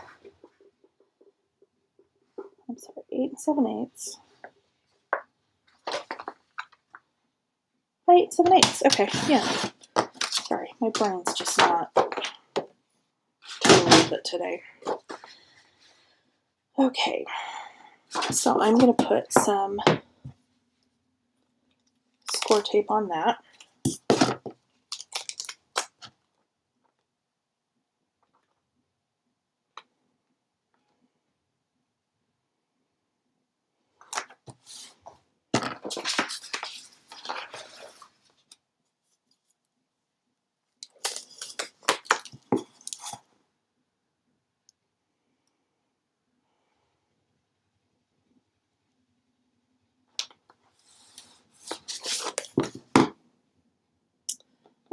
[SPEAKER 1] I'm sorry, 8 7/8 by 8 7/8. Okay, yeah. Sorry, my brain's just not totally with it today. Okay, so I'm going to put some score tape on that.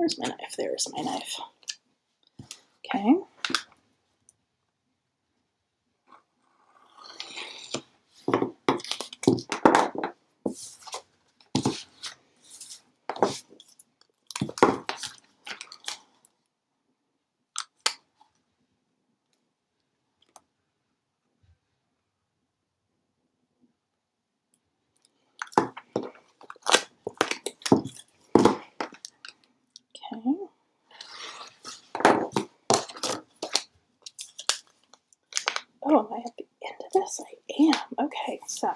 [SPEAKER 1] Where's my knife? There's my knife. Okay. Okay. Oh, am I at the end of this? I am. Okay, so I'm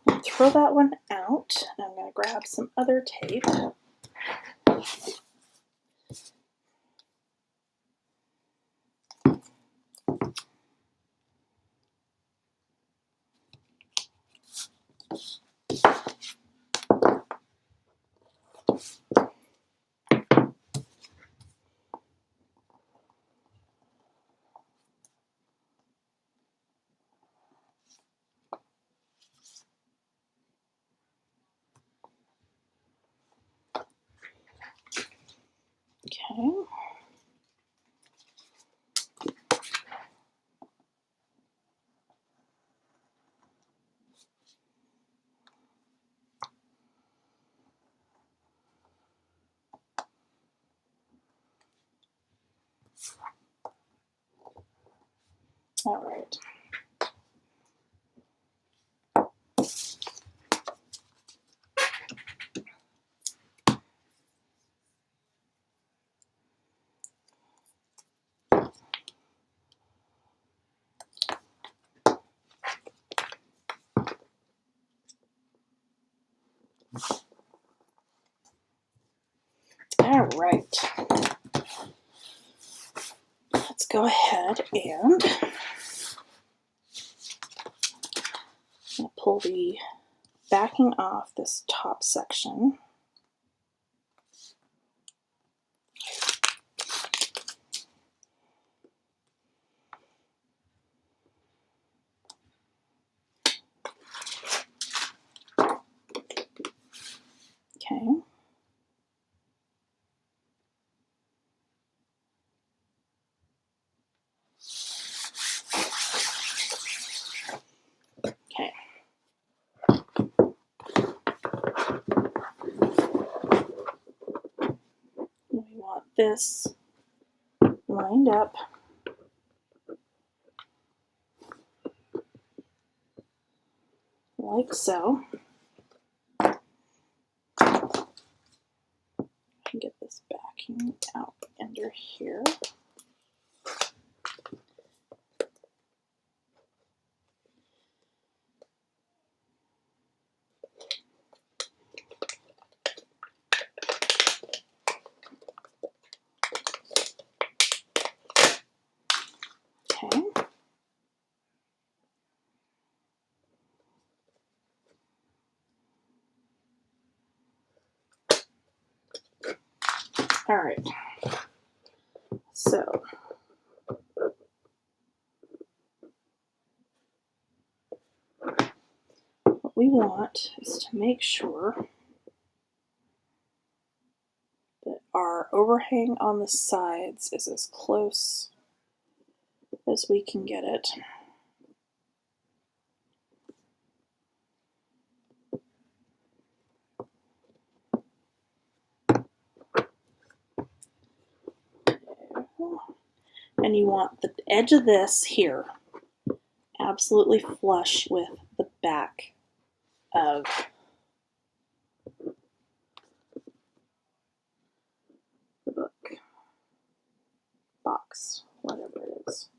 [SPEAKER 1] going to throw that one out. And I'm going to grab some other tape. Okay. All right. All right. Let's go ahead and pull the backing off this top section. Okay. Okay. We want this lined up like so. I can get this backing out under here. Okay. All right. So what we want is to make sure that our overhang on the sides is as close as we can get it. And you want the edge of this here absolutely flush with the back of the book, box, whatever it is.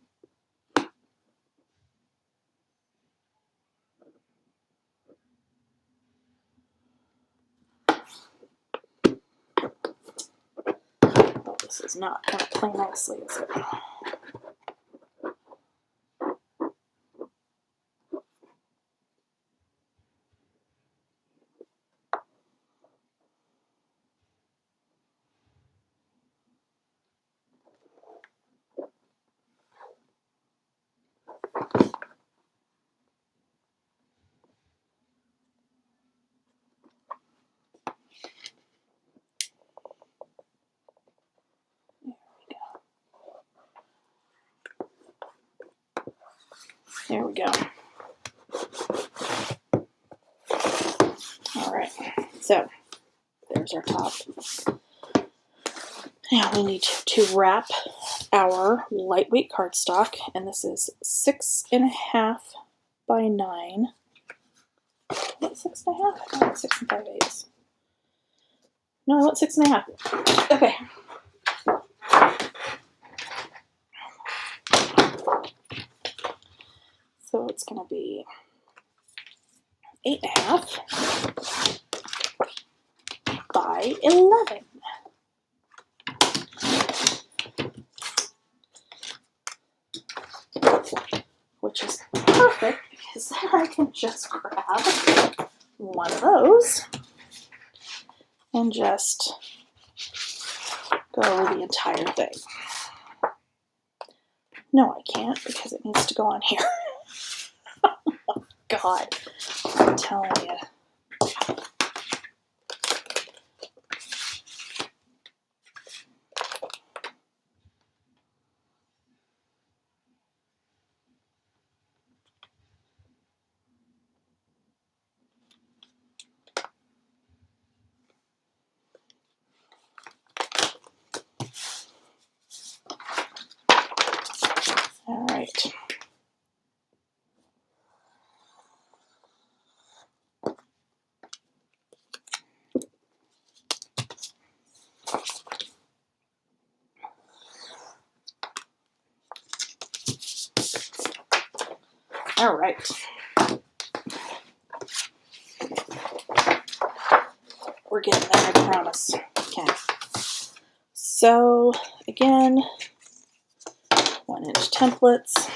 [SPEAKER 1] Oh, this is not going to play nicely, is it? There we go. All right, so there's our top. Now we need to wrap our lightweight cardstock, and this is 6.5 by 9. Is it 6.5? I want 6 5/8. No, I want 6.5. Okay. So it's going to be 8.5 by 11. Which is perfect because then I can just grab one of those and just go over the entire thing. No, I can't because it needs to go on here. Oh, God, I'm telling you. All right. All right. We're getting there, I promise. Okay. So, again, 1-inch templates.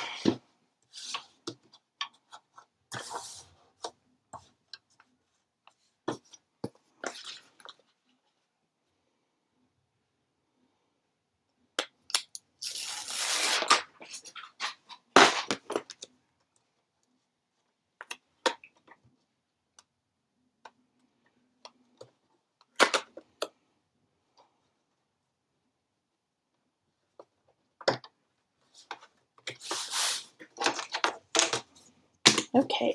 [SPEAKER 1] Okay.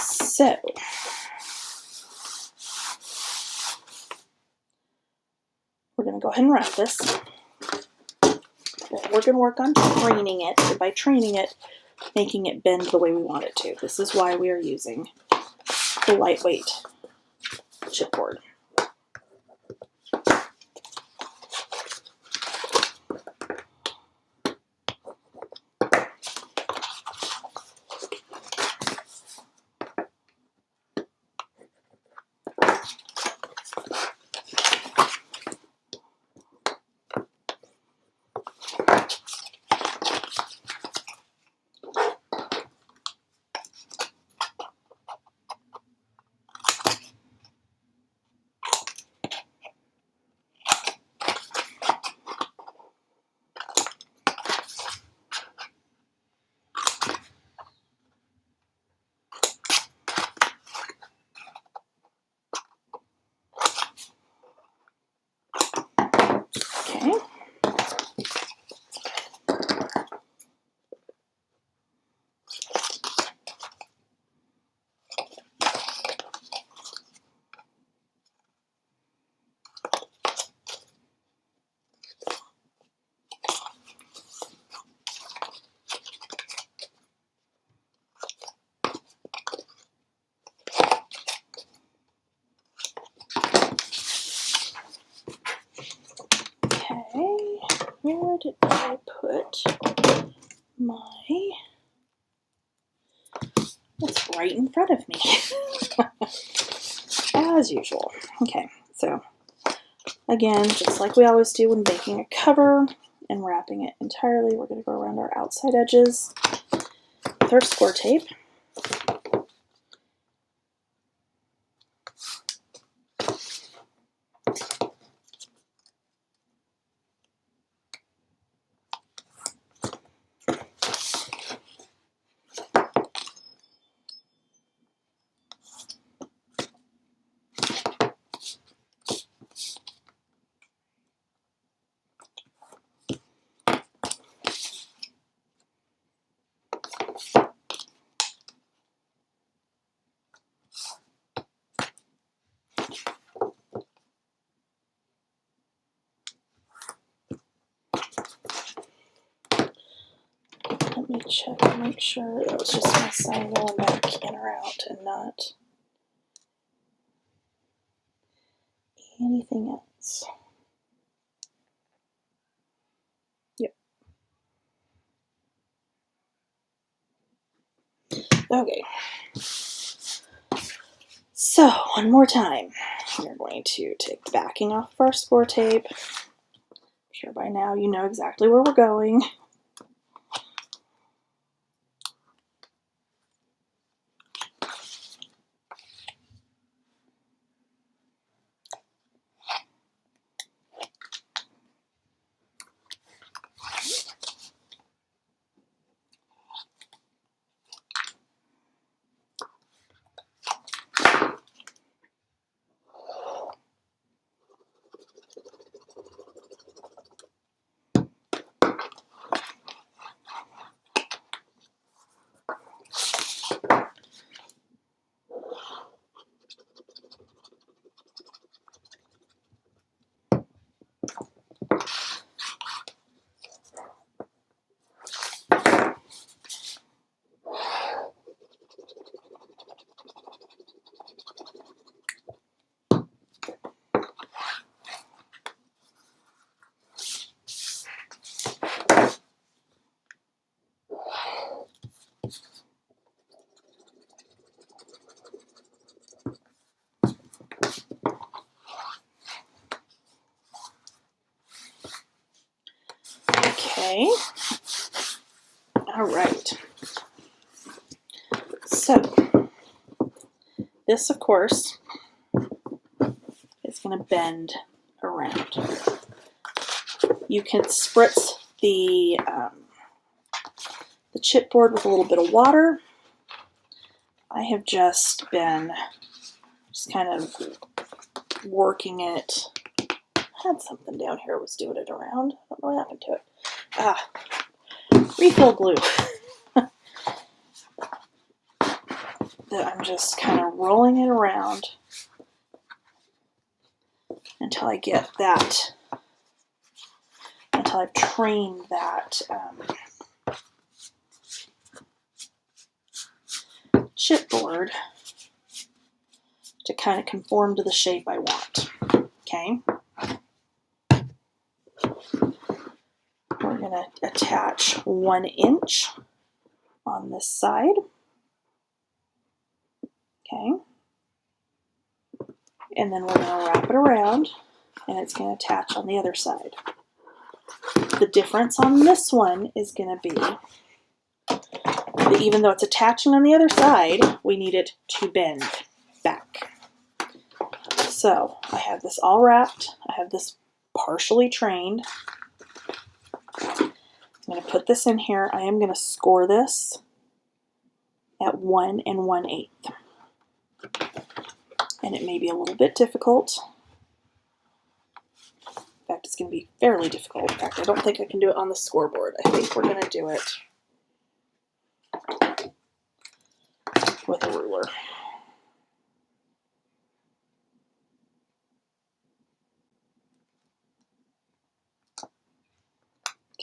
[SPEAKER 1] So, we're going to go ahead and wrap this. We're going to work on training it, and by training it, making it bend the way we want it to. This is why we are using the lightweight chipboard. Okay. Okay, where did I put my... It's right in front of me. As usual. Okay, so again, just like we always do when baking a cover and wrapping it entirely, we're going to go around our outside edges with our score tape. check to make sure that was just my sign going back in or out and not anything else. Yep. Okay. So, one more time. We're going to take the backing off of our score tape. I'm sure by now you know exactly where we're going. Okay. All right. So, this, of course, is going to bend around. You can spritz the chipboard with a little bit of water. I have just been kind of working it. I had something down here I was doing it around. I don't know what happened to it. Refill glue. That I'm just kind of rolling it around until I get that, until I've trained that chipboard to kind of conform to the shape I want. Okay. We're going to attach 1 inch on this side. Okay. And then we're going to wrap it around and it's going to attach on the other side. The difference on this one is going to be that even though it's attaching on the other side, we need it to bend back. So I have this all wrapped. I have this partially trained. I'm going to put this in here. I am going to score this at 1 1/8. And it may be a little bit difficult. In fact, it's going to be fairly difficult. In fact, I don't think I can do it on the scoreboard. I think we're going to do it with a ruler.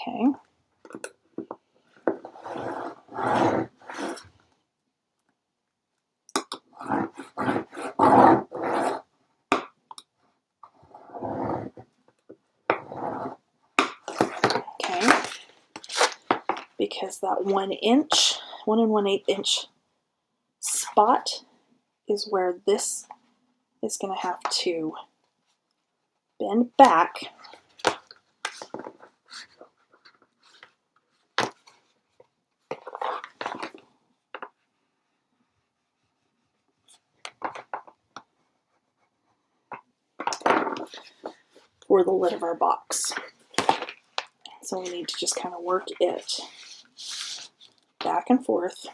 [SPEAKER 1] Okay. Okay. Because that 1 inch, 1 1/8 inch spot is where this is going to have to bend back for the lid of our box. So we need to just kind of work it back and forth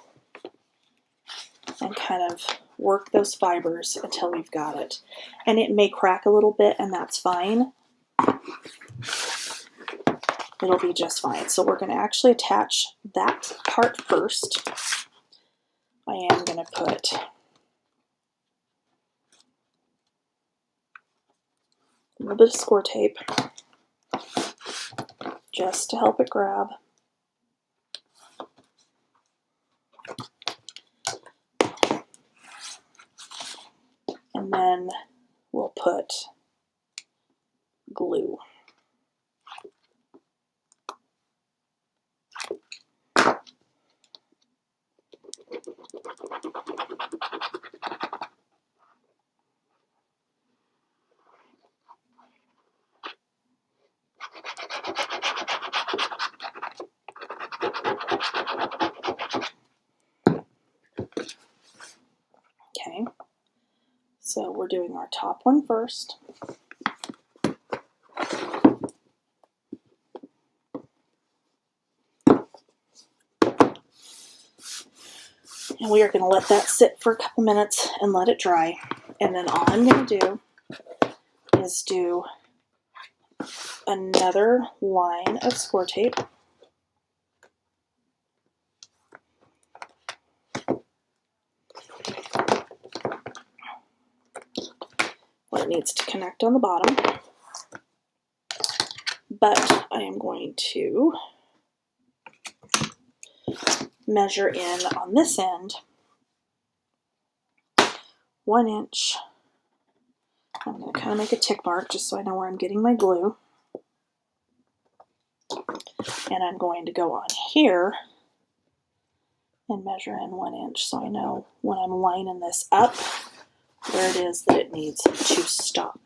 [SPEAKER 1] and kind of work those fibers until we've got it. And it may crack a little bit, and that's fine. It'll be just fine. So we're going to actually attach that part first. I am going to put a little bit of score tape just to help it grab. then we'll put glue. Okay, so we're doing our top one first. And we are going to let that sit for a couple minutes and let it dry. And then all I'm going to do is do another line of score tape. Well, it needs to connect on the bottom. But I am going to measure in on this end 1 inch. I'm going to kind of make a tick mark just so I know where I'm getting my glue. And I'm going to go on here and measure in 1 inch so I know when I'm lining this up where it is that it needs to stop.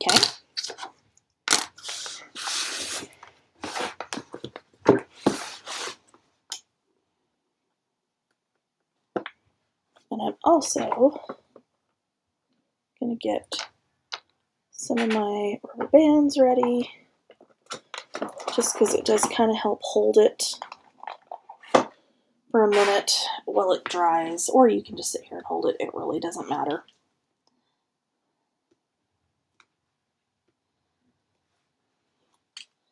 [SPEAKER 1] Okay. And I'm also going to get some of my rubber bands ready, just because it does kind of help hold it for a minute while it dries, or you can just sit here and hold it. It really doesn't matter.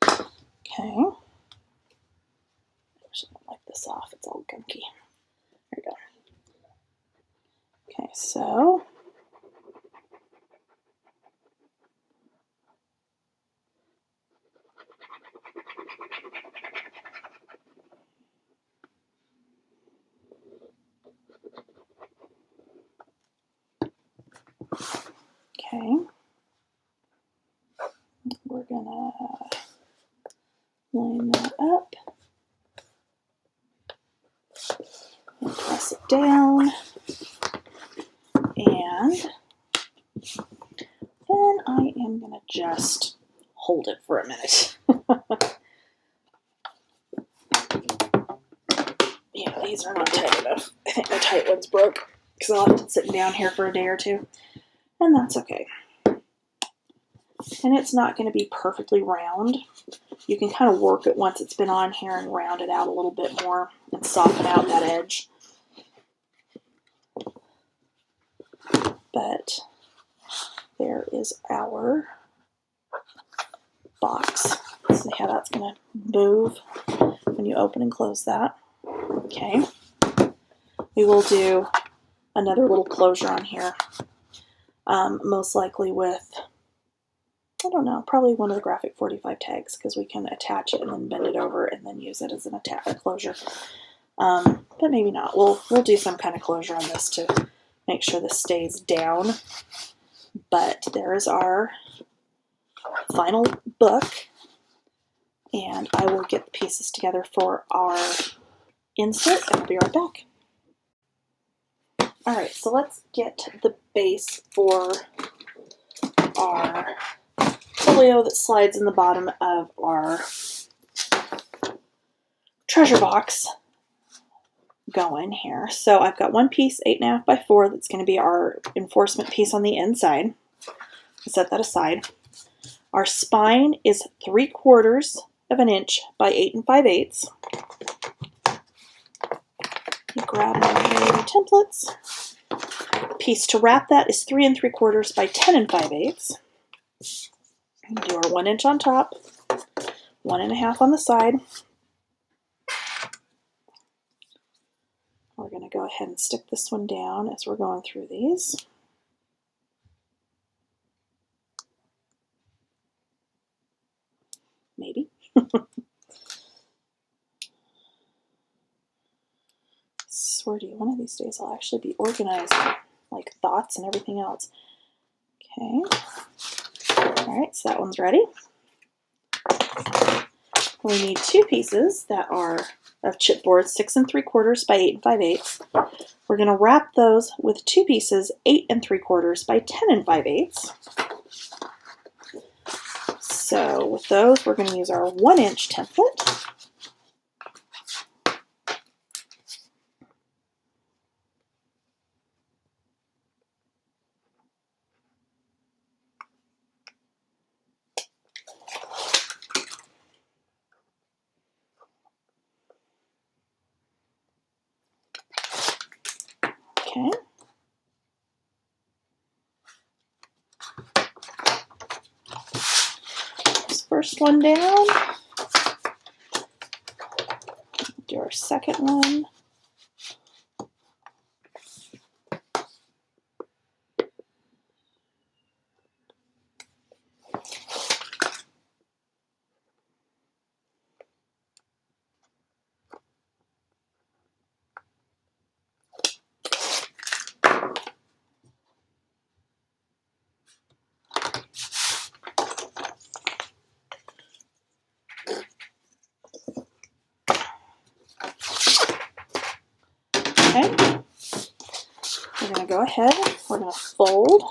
[SPEAKER 1] Okay. I should wipe this off. It's all gunky. There we go. Okay, so okay, we're gonna line that up and press it down, and then I am gonna just hold it for a minute. Yeah, these are not tight enough. I think my tight ones broke because I'll have been sitting down here for a day or two, and that's okay. And it's not going to be perfectly round. You can kind of work it once it's been on here and round it out a little bit more and soften out that edge. But there is our box. See how that's going to move when you open and close that. Okay. We will do another little closure on here. Most likely with, I don't know, probably one of the graphic 45 tags, because we can attach it and then bend it over and then use it as a closure. But maybe not. We'll do some kind of closure on this to make sure this stays down. But there is our final book, and I will get the pieces together for our insert, and I'll be right back. Alright, so let's get the base for our folio that slides in the bottom of our treasure box going here. So I've got one piece 8.5 by 4 that's going to be our enforcement piece on the inside. Set that aside. Our spine is 3/4 of an inch by 8 5/8. You grab my templates. Piece to wrap that is 3 3/4 by 10 5/8. Do our 1 inch on top, 1 1/2 on the side. We're going to go ahead and stick this one down as we're going through these. Maybe. Lordy, one of these days I'll actually be organized, like thoughts and everything else. Okay. All right, so that one's ready. We need 2 pieces that are of chipboard 6 3/4 by 8 5/8. We're going to wrap those with 2 pieces 8 3/4 by 10 5/8. So with those, we're going to use our 1-inch template. Okay. This first one down. Do our second one. Okay. We're going to go ahead, we're going to fold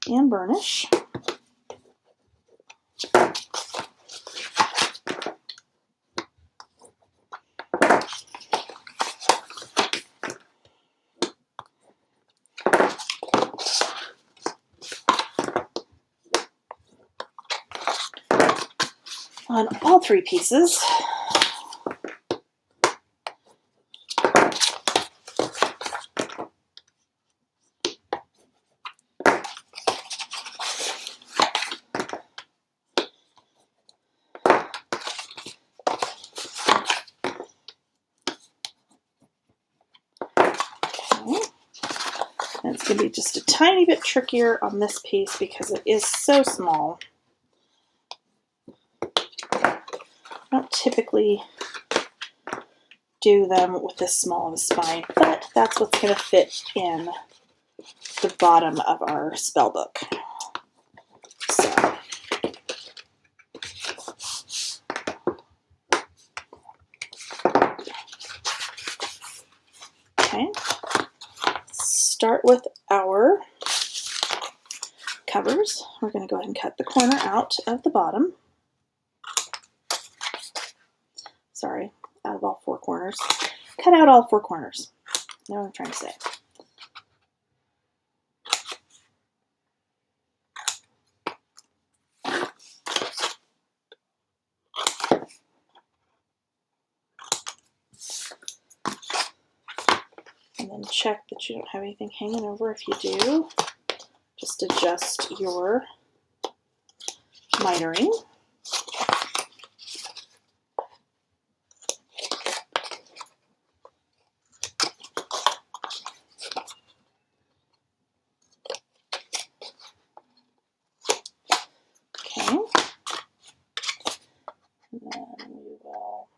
[SPEAKER 1] and burnish. On all 3 pieces. And it's going to be just a tiny bit trickier on this piece because it is so small. I don't typically do them with this small of a spine, but that's what's going to fit in the bottom of our spell book. So, okay, start with our covers. We're going to go ahead and cut the corner out of the bottom. Sorry, out of all 4 corners. Cut out all 4 corners. You know what I'm trying to say. And then check that you don't have anything hanging over. If you do, just adjust your mitering. Okay. And then we will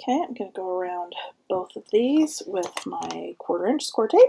[SPEAKER 1] Okay, I'm going to go around both of these with my 1/4-inch score tape.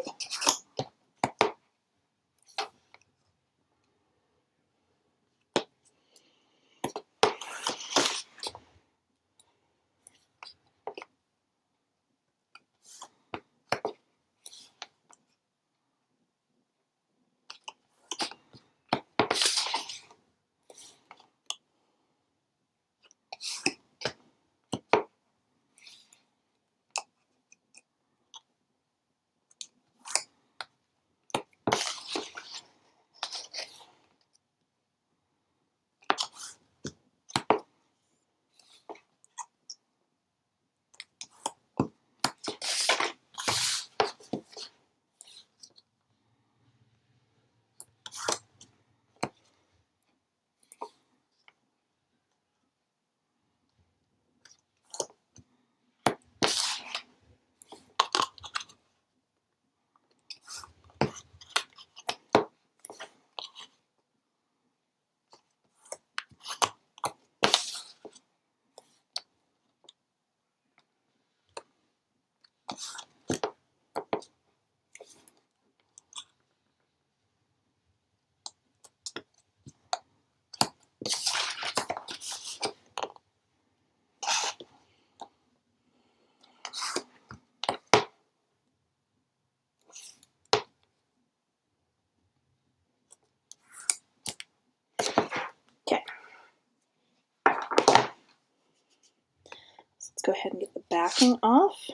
[SPEAKER 1] go ahead and get the backing off.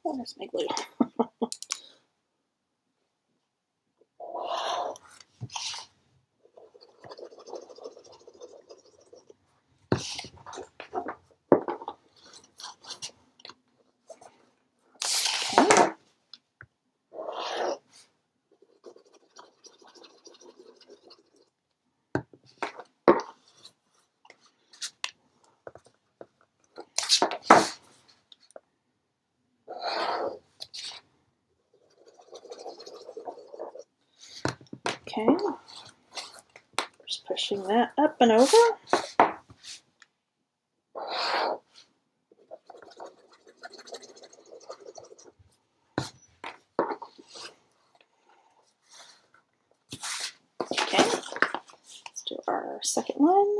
[SPEAKER 1] Oh, there's my glue. Okay, just pushing that up and over. Okay, let's do our second one.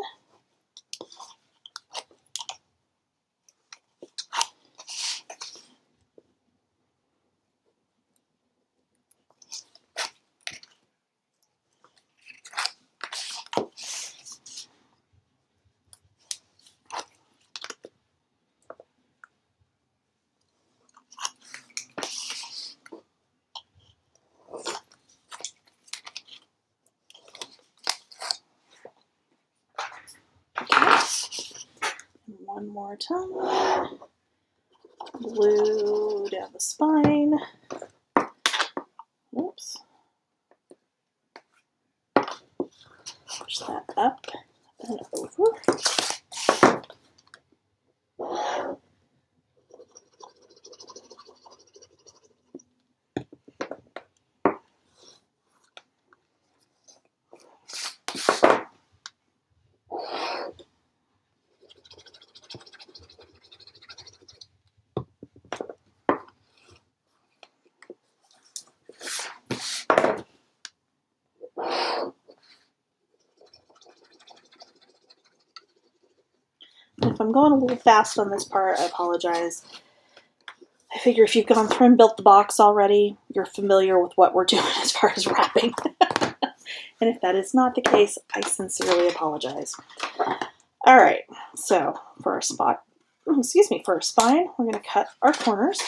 [SPEAKER 1] One more time. Glue down the spine. Oops. Push that up and over. If I'm going a little fast on this part, I apologize. I figure if you've gone through and built the box already, you're familiar with what we're doing as far as wrapping. And if that is not the case, I sincerely apologize. All right, so for our for our spine, we're going to cut our corners.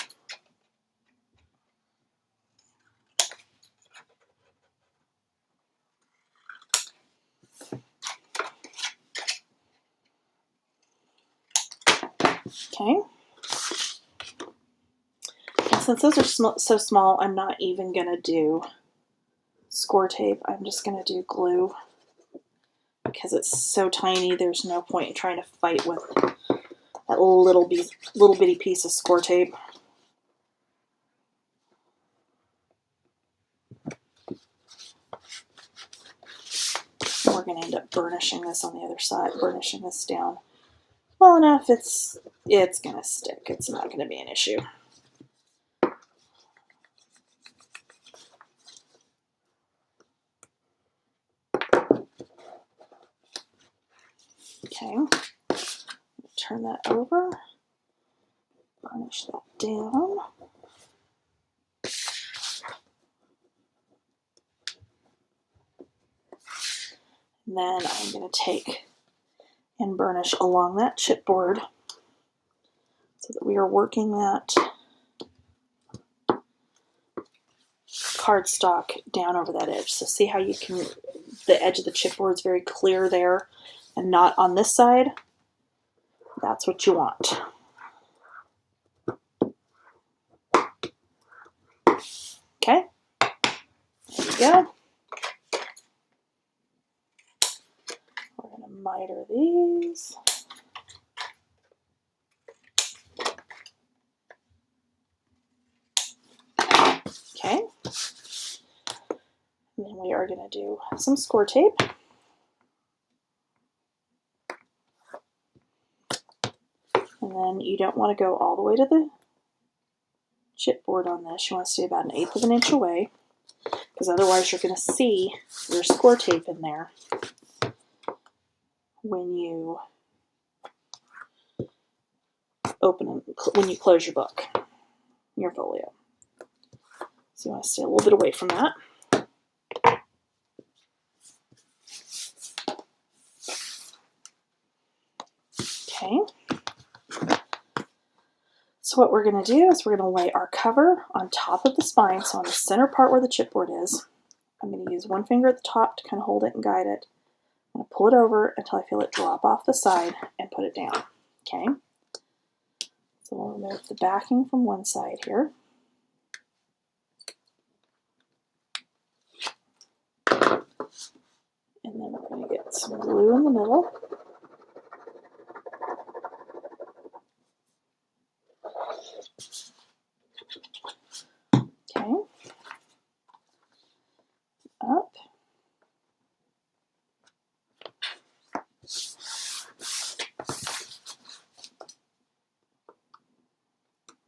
[SPEAKER 1] Okay. And since those are so small, I'm not even going to do score tape. I'm just going to do glue because it's so tiny. There's no point in trying to fight with that little bitty piece of score tape. We're going to end up burnishing this on the other side, burnishing this down well enough. It's going to stick. It's not going to be an issue. Okay, turn that over, burnish that down. And then I'm going to take and burnish along that chipboard so that we are working that cardstock down over that edge. So see how you can, the edge of the chipboard is very clear there and not on this side? That's what you want. Okay, there you go. We're going to miter these. Okay, and then we are going to do some score tape. And then you don't want to go all the way to the chipboard on this. You want to stay about 1/8 of an inch away, because otherwise you're going to see your score tape in there when you when you close your book, your folio. So you want to stay a little bit away from that. Okay. So what we're going to do is we're going to lay our cover on top of the spine, so on the center part where the chipboard is. I'm going to use one finger at the top to kind of hold it and guide it. I'm going to pull it over until I feel it drop off the side and put it down. Okay. So we'll remove the backing from one side here. And then we're going to get some glue in the middle. Okay. Up.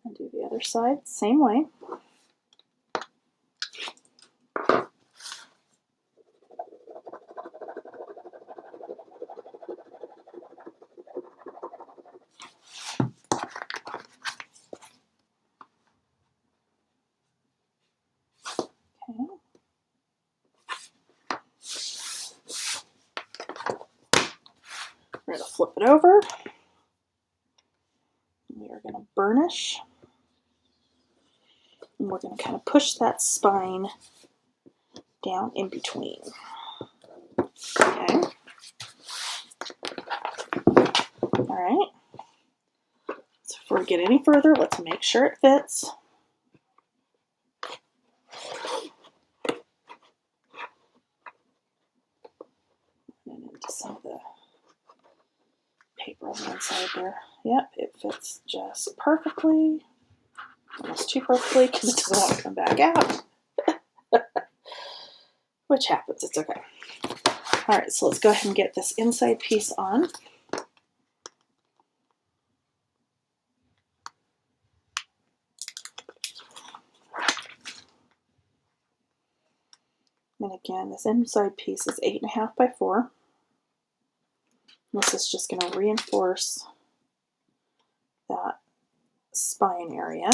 [SPEAKER 1] And do the other side, same way. Okay. We're going to flip it over. We are going to burnish. And we're going to kind of push that spine down in between. Okay. All right. So before we get any further, let's make sure it fits. And into some of the paper on the inside there. Yep, it fits just perfectly. Almost too perfectly because it doesn't want to come back out. Which happens, it's okay. All right, so let's go ahead and get this inside piece on. And again, this inside piece is 8.5 by 4. This is just going to reinforce that spine area.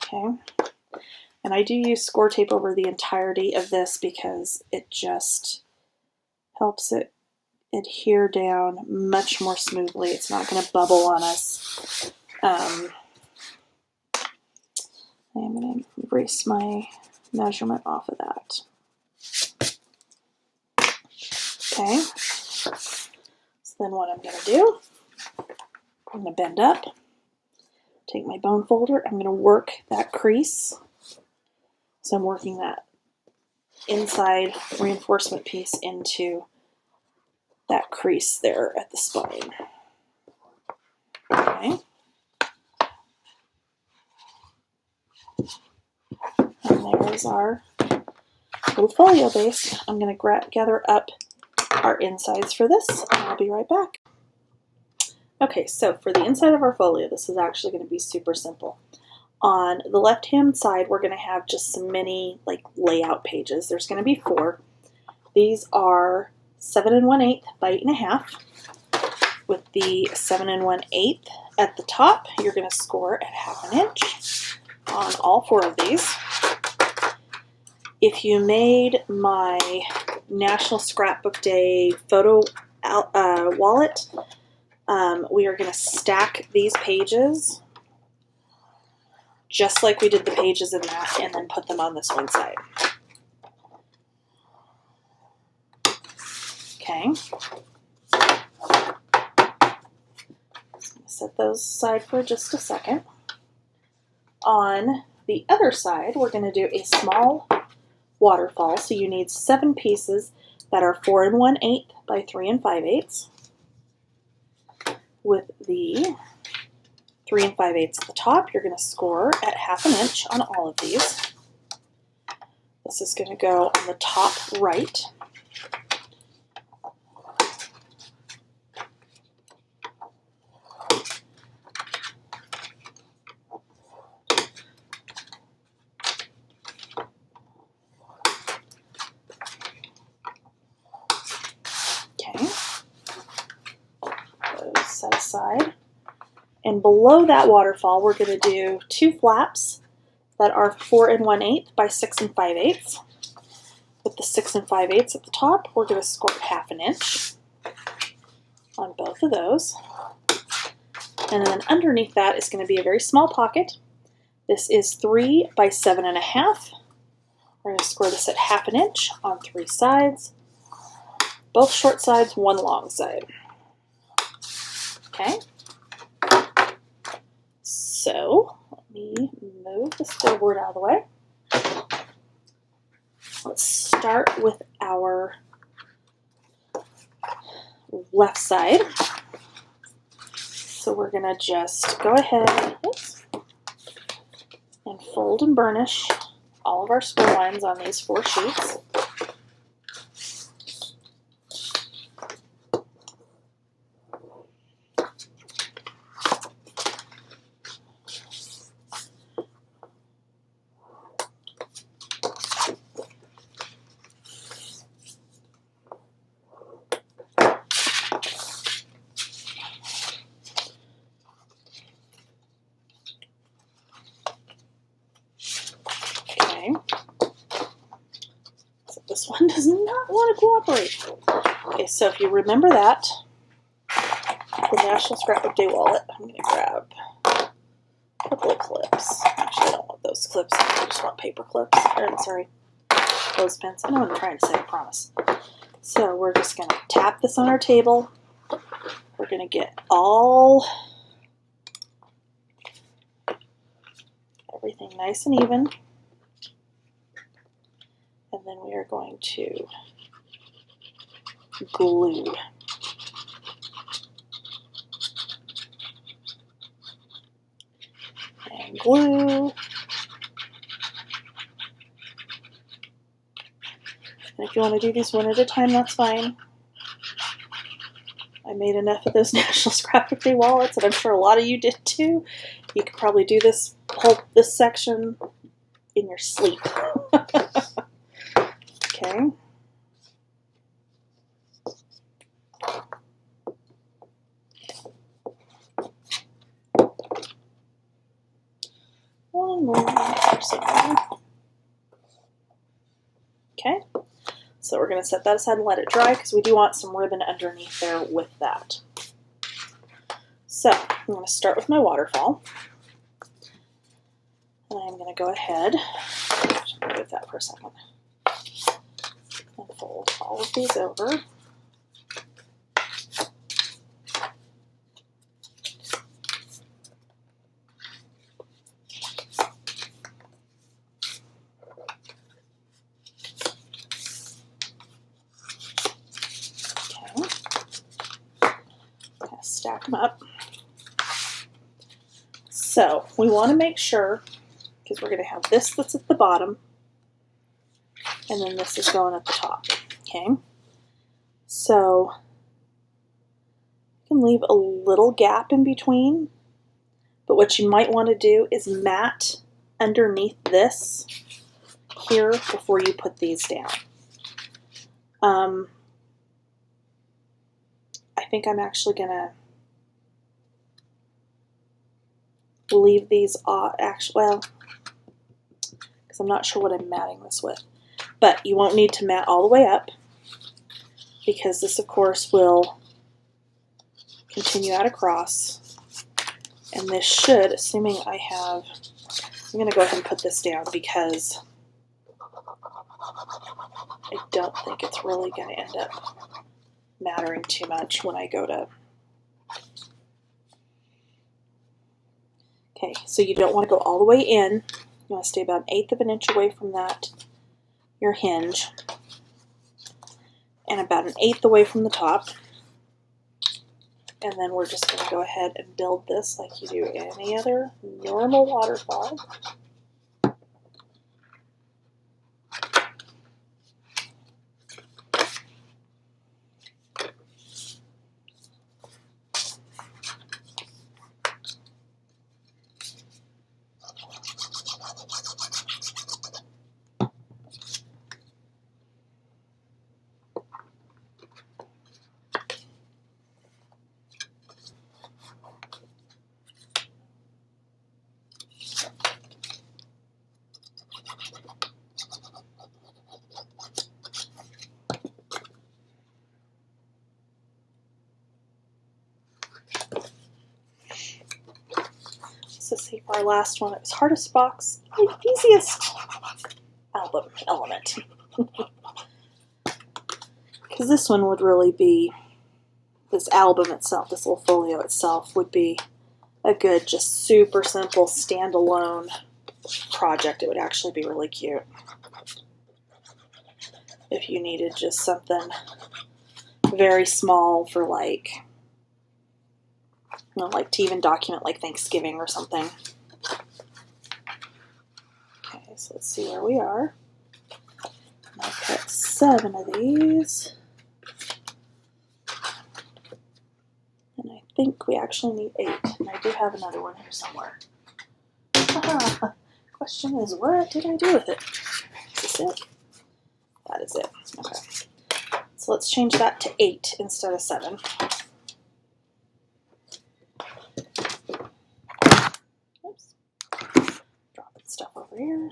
[SPEAKER 1] Okay. And I do use score tape over the entirety of this because it just helps it adhere down much more smoothly. It's not going to bubble on us. I'm going to erase my measurement off of that. Okay. So then what I'm going to do, I'm going to bend up, take my bone folder, I'm going to work that crease. So I'm working that inside reinforcement piece into that crease there at the spine. Okay. And there's our little folio base. I'm going to gather up our insides for this, and I'll be right back. Okay, so for the inside of our folio, this is actually going to be super simple. On the left-hand side, we're going to have just some mini layout pages. There's going to be 4. These are 7 1/8 by 8.5. With the 7 1/8 at the top, you're going to score at 1/2 inch on all 4 of these. If you made my National Scrapbook Day photo wallet, we are going to stack these pages just like we did the pages in that, and then put them on this one side. Okay. Set those aside for just a second. On the other side, we're going to do a small waterfall. So you need 7 pieces that are 4 1/8 by 3 5/8. With the 3 5/8 at the top, you're going to score at 1/2 inch on all of these. This is going to go on the top right. And below that waterfall, we're going to do 2 flaps that are 4 1/8 by 6 5/8. With the 6 5/8 at the top, we're going to score 1/2 inch on both of those. And then underneath that is going to be a very small pocket. This is 3 by 7 1/2. We're going to score this at 1/2 inch on 3 sides. Both short sides, 1 long side. Okay. So let me move the scoreboard out of the way. Let's start with our left side. So we're going to just go ahead and fold and burnish all of our score lines on these 4 sheets. So this one does not want to cooperate. Okay, so if you remember that, the National Scrapbook Day wallet, I'm going to grab a couple of clips. Actually, I don't want those clips. I just want paper clips. Or, sorry, clothespins. I know what I'm trying to say, I promise. So we're just going to tap this on our table. We're going to get everything nice and even. And then we are going to glue. And glue. And if you want to do these one at a time, that's fine. I made enough of those National Scrapbook Day wallets, and I'm sure a lot of you did too. You could probably do this section in your sleep. Okay. One more. Okay. So we're going to set that aside and let it dry because we do want some ribbon underneath there with that. So I'm going to start with my waterfall. And I'm going to go ahead, move that for a second, and fold all of these over. Stack them up. So we want to make sure, because we're going to have this that's at the bottom, and then this is going at the top. Okay, so you can leave a little gap in between, but what you might want to do is mat underneath this here before you put these down. I think I'm actually going to leave these off, well, because I'm not sure what I'm matting this with. But you won't need to mat all the way up, because this, of course, will continue out across. And this should, assuming I have, I'm going to go ahead and put this down because I don't think it's really going to end up mattering too much when I go to. Okay, so you don't want to go all the way in. You want to stay about 1/8 of an inch away from your hinge, and about 1/8 away from the top. And then we're just going to go ahead and build this like you do any other normal waterfall. So see, for our last one, it was hardest box, the easiest album element. Because this one would really be, this album itself, this little folio itself would be a good, just super simple standalone project. It would actually be really cute if you needed just something very small for like, you know, like to even document like Thanksgiving or something. Okay, so let's see where we are. I cut 7 of these. And I think we actually need 8. And I do have another one here somewhere. Question is, what did I do with it? Is this it? That is it. Okay. So let's change that to 8 instead of 7. Oops. Dropping stuff over here.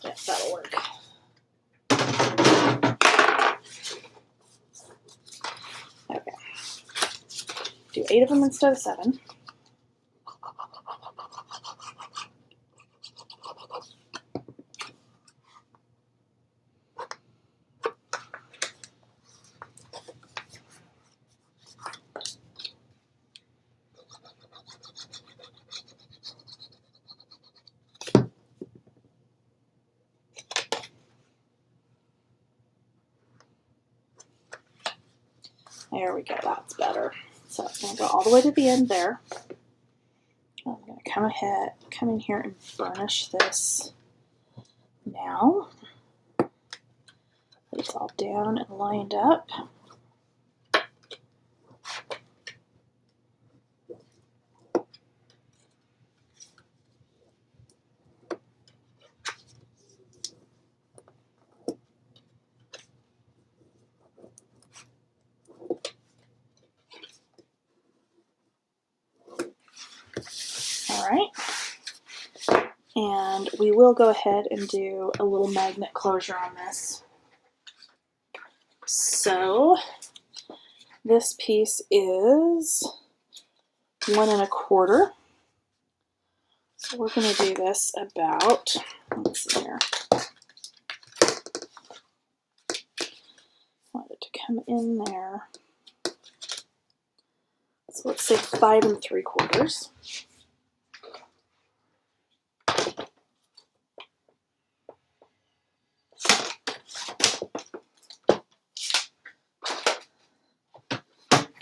[SPEAKER 1] Yeah, that'll work. Okay. Do 8 of them instead of 7. There we go, that's better. So it's going to go all the way to the end there. I'm going to come in here and burnish this now. It's all down and lined up. All right, and we will go ahead and do a little magnet closure on this. So this piece is 1 1/4. So we're going to do this about, let's see here. Want it to come in there. So let's say 5 3/4.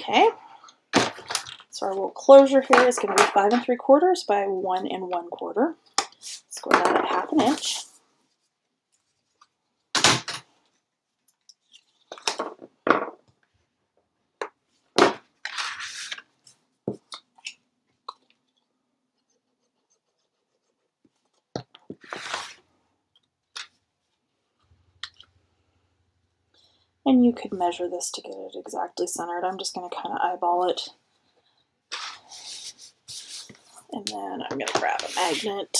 [SPEAKER 1] Okay, so our little closure here is going to be 5 3/4 by 1 1/4. Square that at 1/2 inch. And you could measure this to get it exactly centered. I'm just going to kind of eyeball it. And then I'm going to grab a magnet.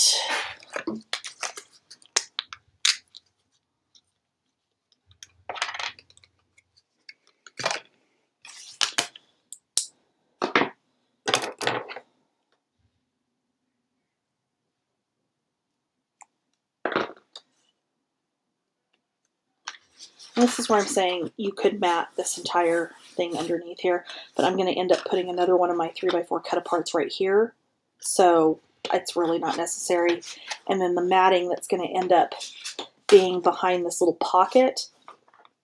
[SPEAKER 1] And this is where I'm saying you could mat this entire thing underneath here, but I'm going to end up putting another one of my 3x4 cut aparts right here. So it's really not necessary. And then the matting that's going to end up being behind this little pocket,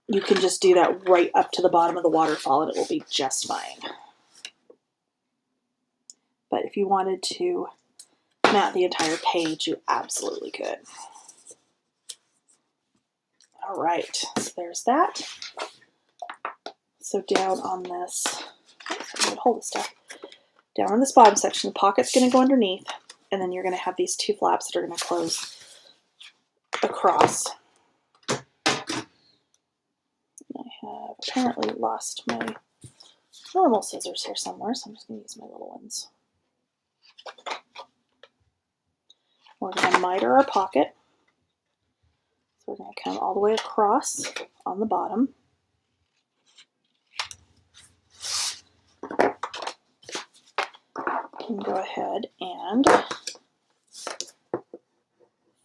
[SPEAKER 1] you can just do that right up to the bottom of the waterfall and it will be just fine. But if you wanted to mat the entire page, you absolutely could. All right, so there's that. So down on this, I'm going to hold this stuff. Down on this bottom section, the pocket's going to go underneath, and then you're going to have these 2 flaps that are going to close across. I have apparently lost my normal scissors here somewhere, so I'm just going to use my little ones. We're going to miter our pocket. So we're going to come all the way across on the bottom. can go ahead and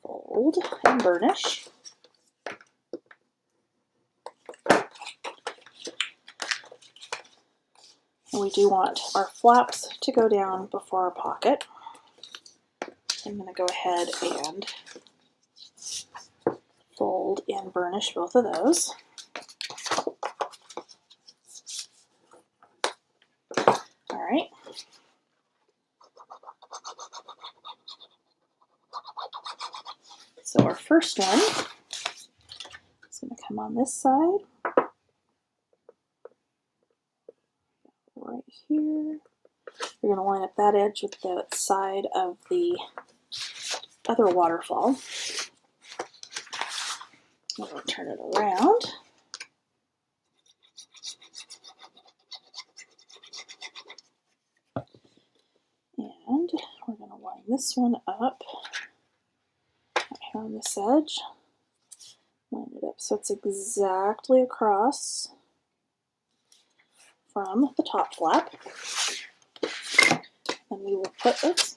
[SPEAKER 1] fold and burnish. And we do want our flaps to go down before our pocket. I'm going to go ahead and fold and burnish both of those. All right. So our first one is going to come on this side, right here. We're going to line up that edge with the side of the other waterfall. I'm going to turn it around. And we're going to line this one up right here on this edge. Line it up so it's exactly across from the top flap. And we will put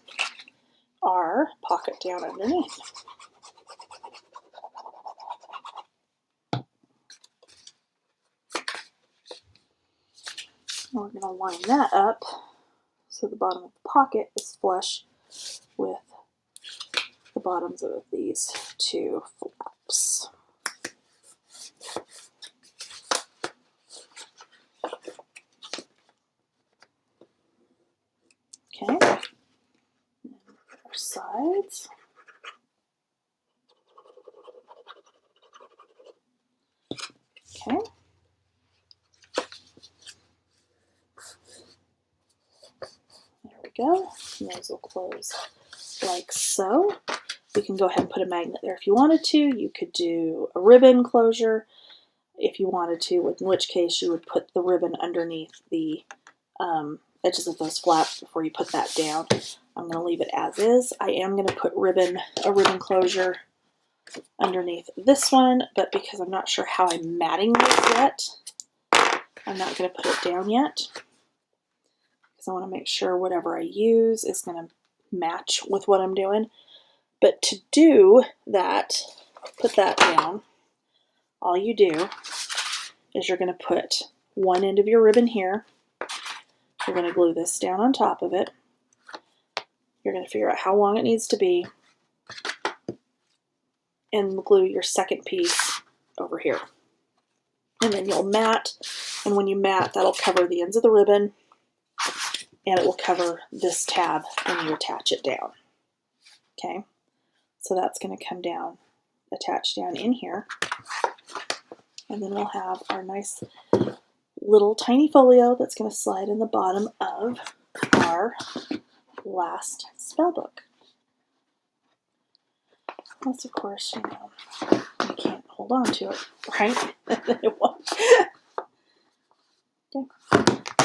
[SPEAKER 1] our pocket down underneath. We're going to line that up so the bottom of the pocket is flush with the bottoms of these two flaps. Okay, and our sides. Okay. There we go. And those will close like so. You can go ahead and put a magnet there if you wanted to. You could do a ribbon closure if you wanted to, in which case you would put the ribbon underneath the edges of those flaps before you put that down. I'm going to leave it as is. I am going to put a ribbon closure underneath this one, but because I'm not sure how I'm matting this yet, I'm not going to put it down yet, because I want to make sure whatever I use is going to match with what I'm doing. But to do that, put that down, all you do is you're going to put one end of your ribbon here. You're going to glue this down on top of it. You're going to figure out how long it needs to be and glue your second piece over here. And then you'll mat, and when you mat, that'll cover the ends of the ribbon, and it will cover this tab when you attach it down. Okay, so that's going to come down, attach down in here, and then we'll have our nice little tiny folio that's going to slide in the bottom of our last spell book. Unless, of course, you know, you can't hold on to it, right? It won't. Okay,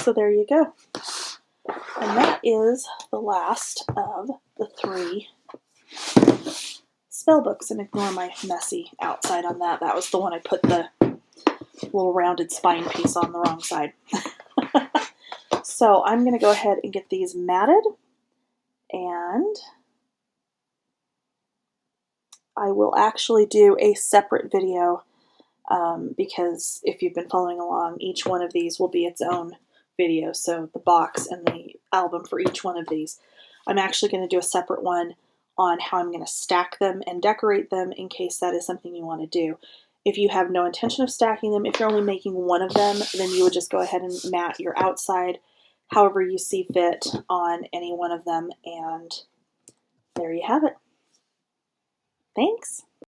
[SPEAKER 1] so there you go. And that is the last of the 3 spell books. And ignore my messy outside on that. That was the one I put the little rounded spine piece on the wrong side. So I'm going to go ahead and get these matted, and I will actually do a separate video because if you've been following along, each one of these will be its own video. So the box and the album for each one of these. I'm actually going to do a separate one on how I'm going to stack them and decorate them in case that is something you want to do. If you have no intention of stacking them, if you're only making one of them, then you would just go ahead and mat your outside however you see fit on any one of them, and there you have it. Thanks.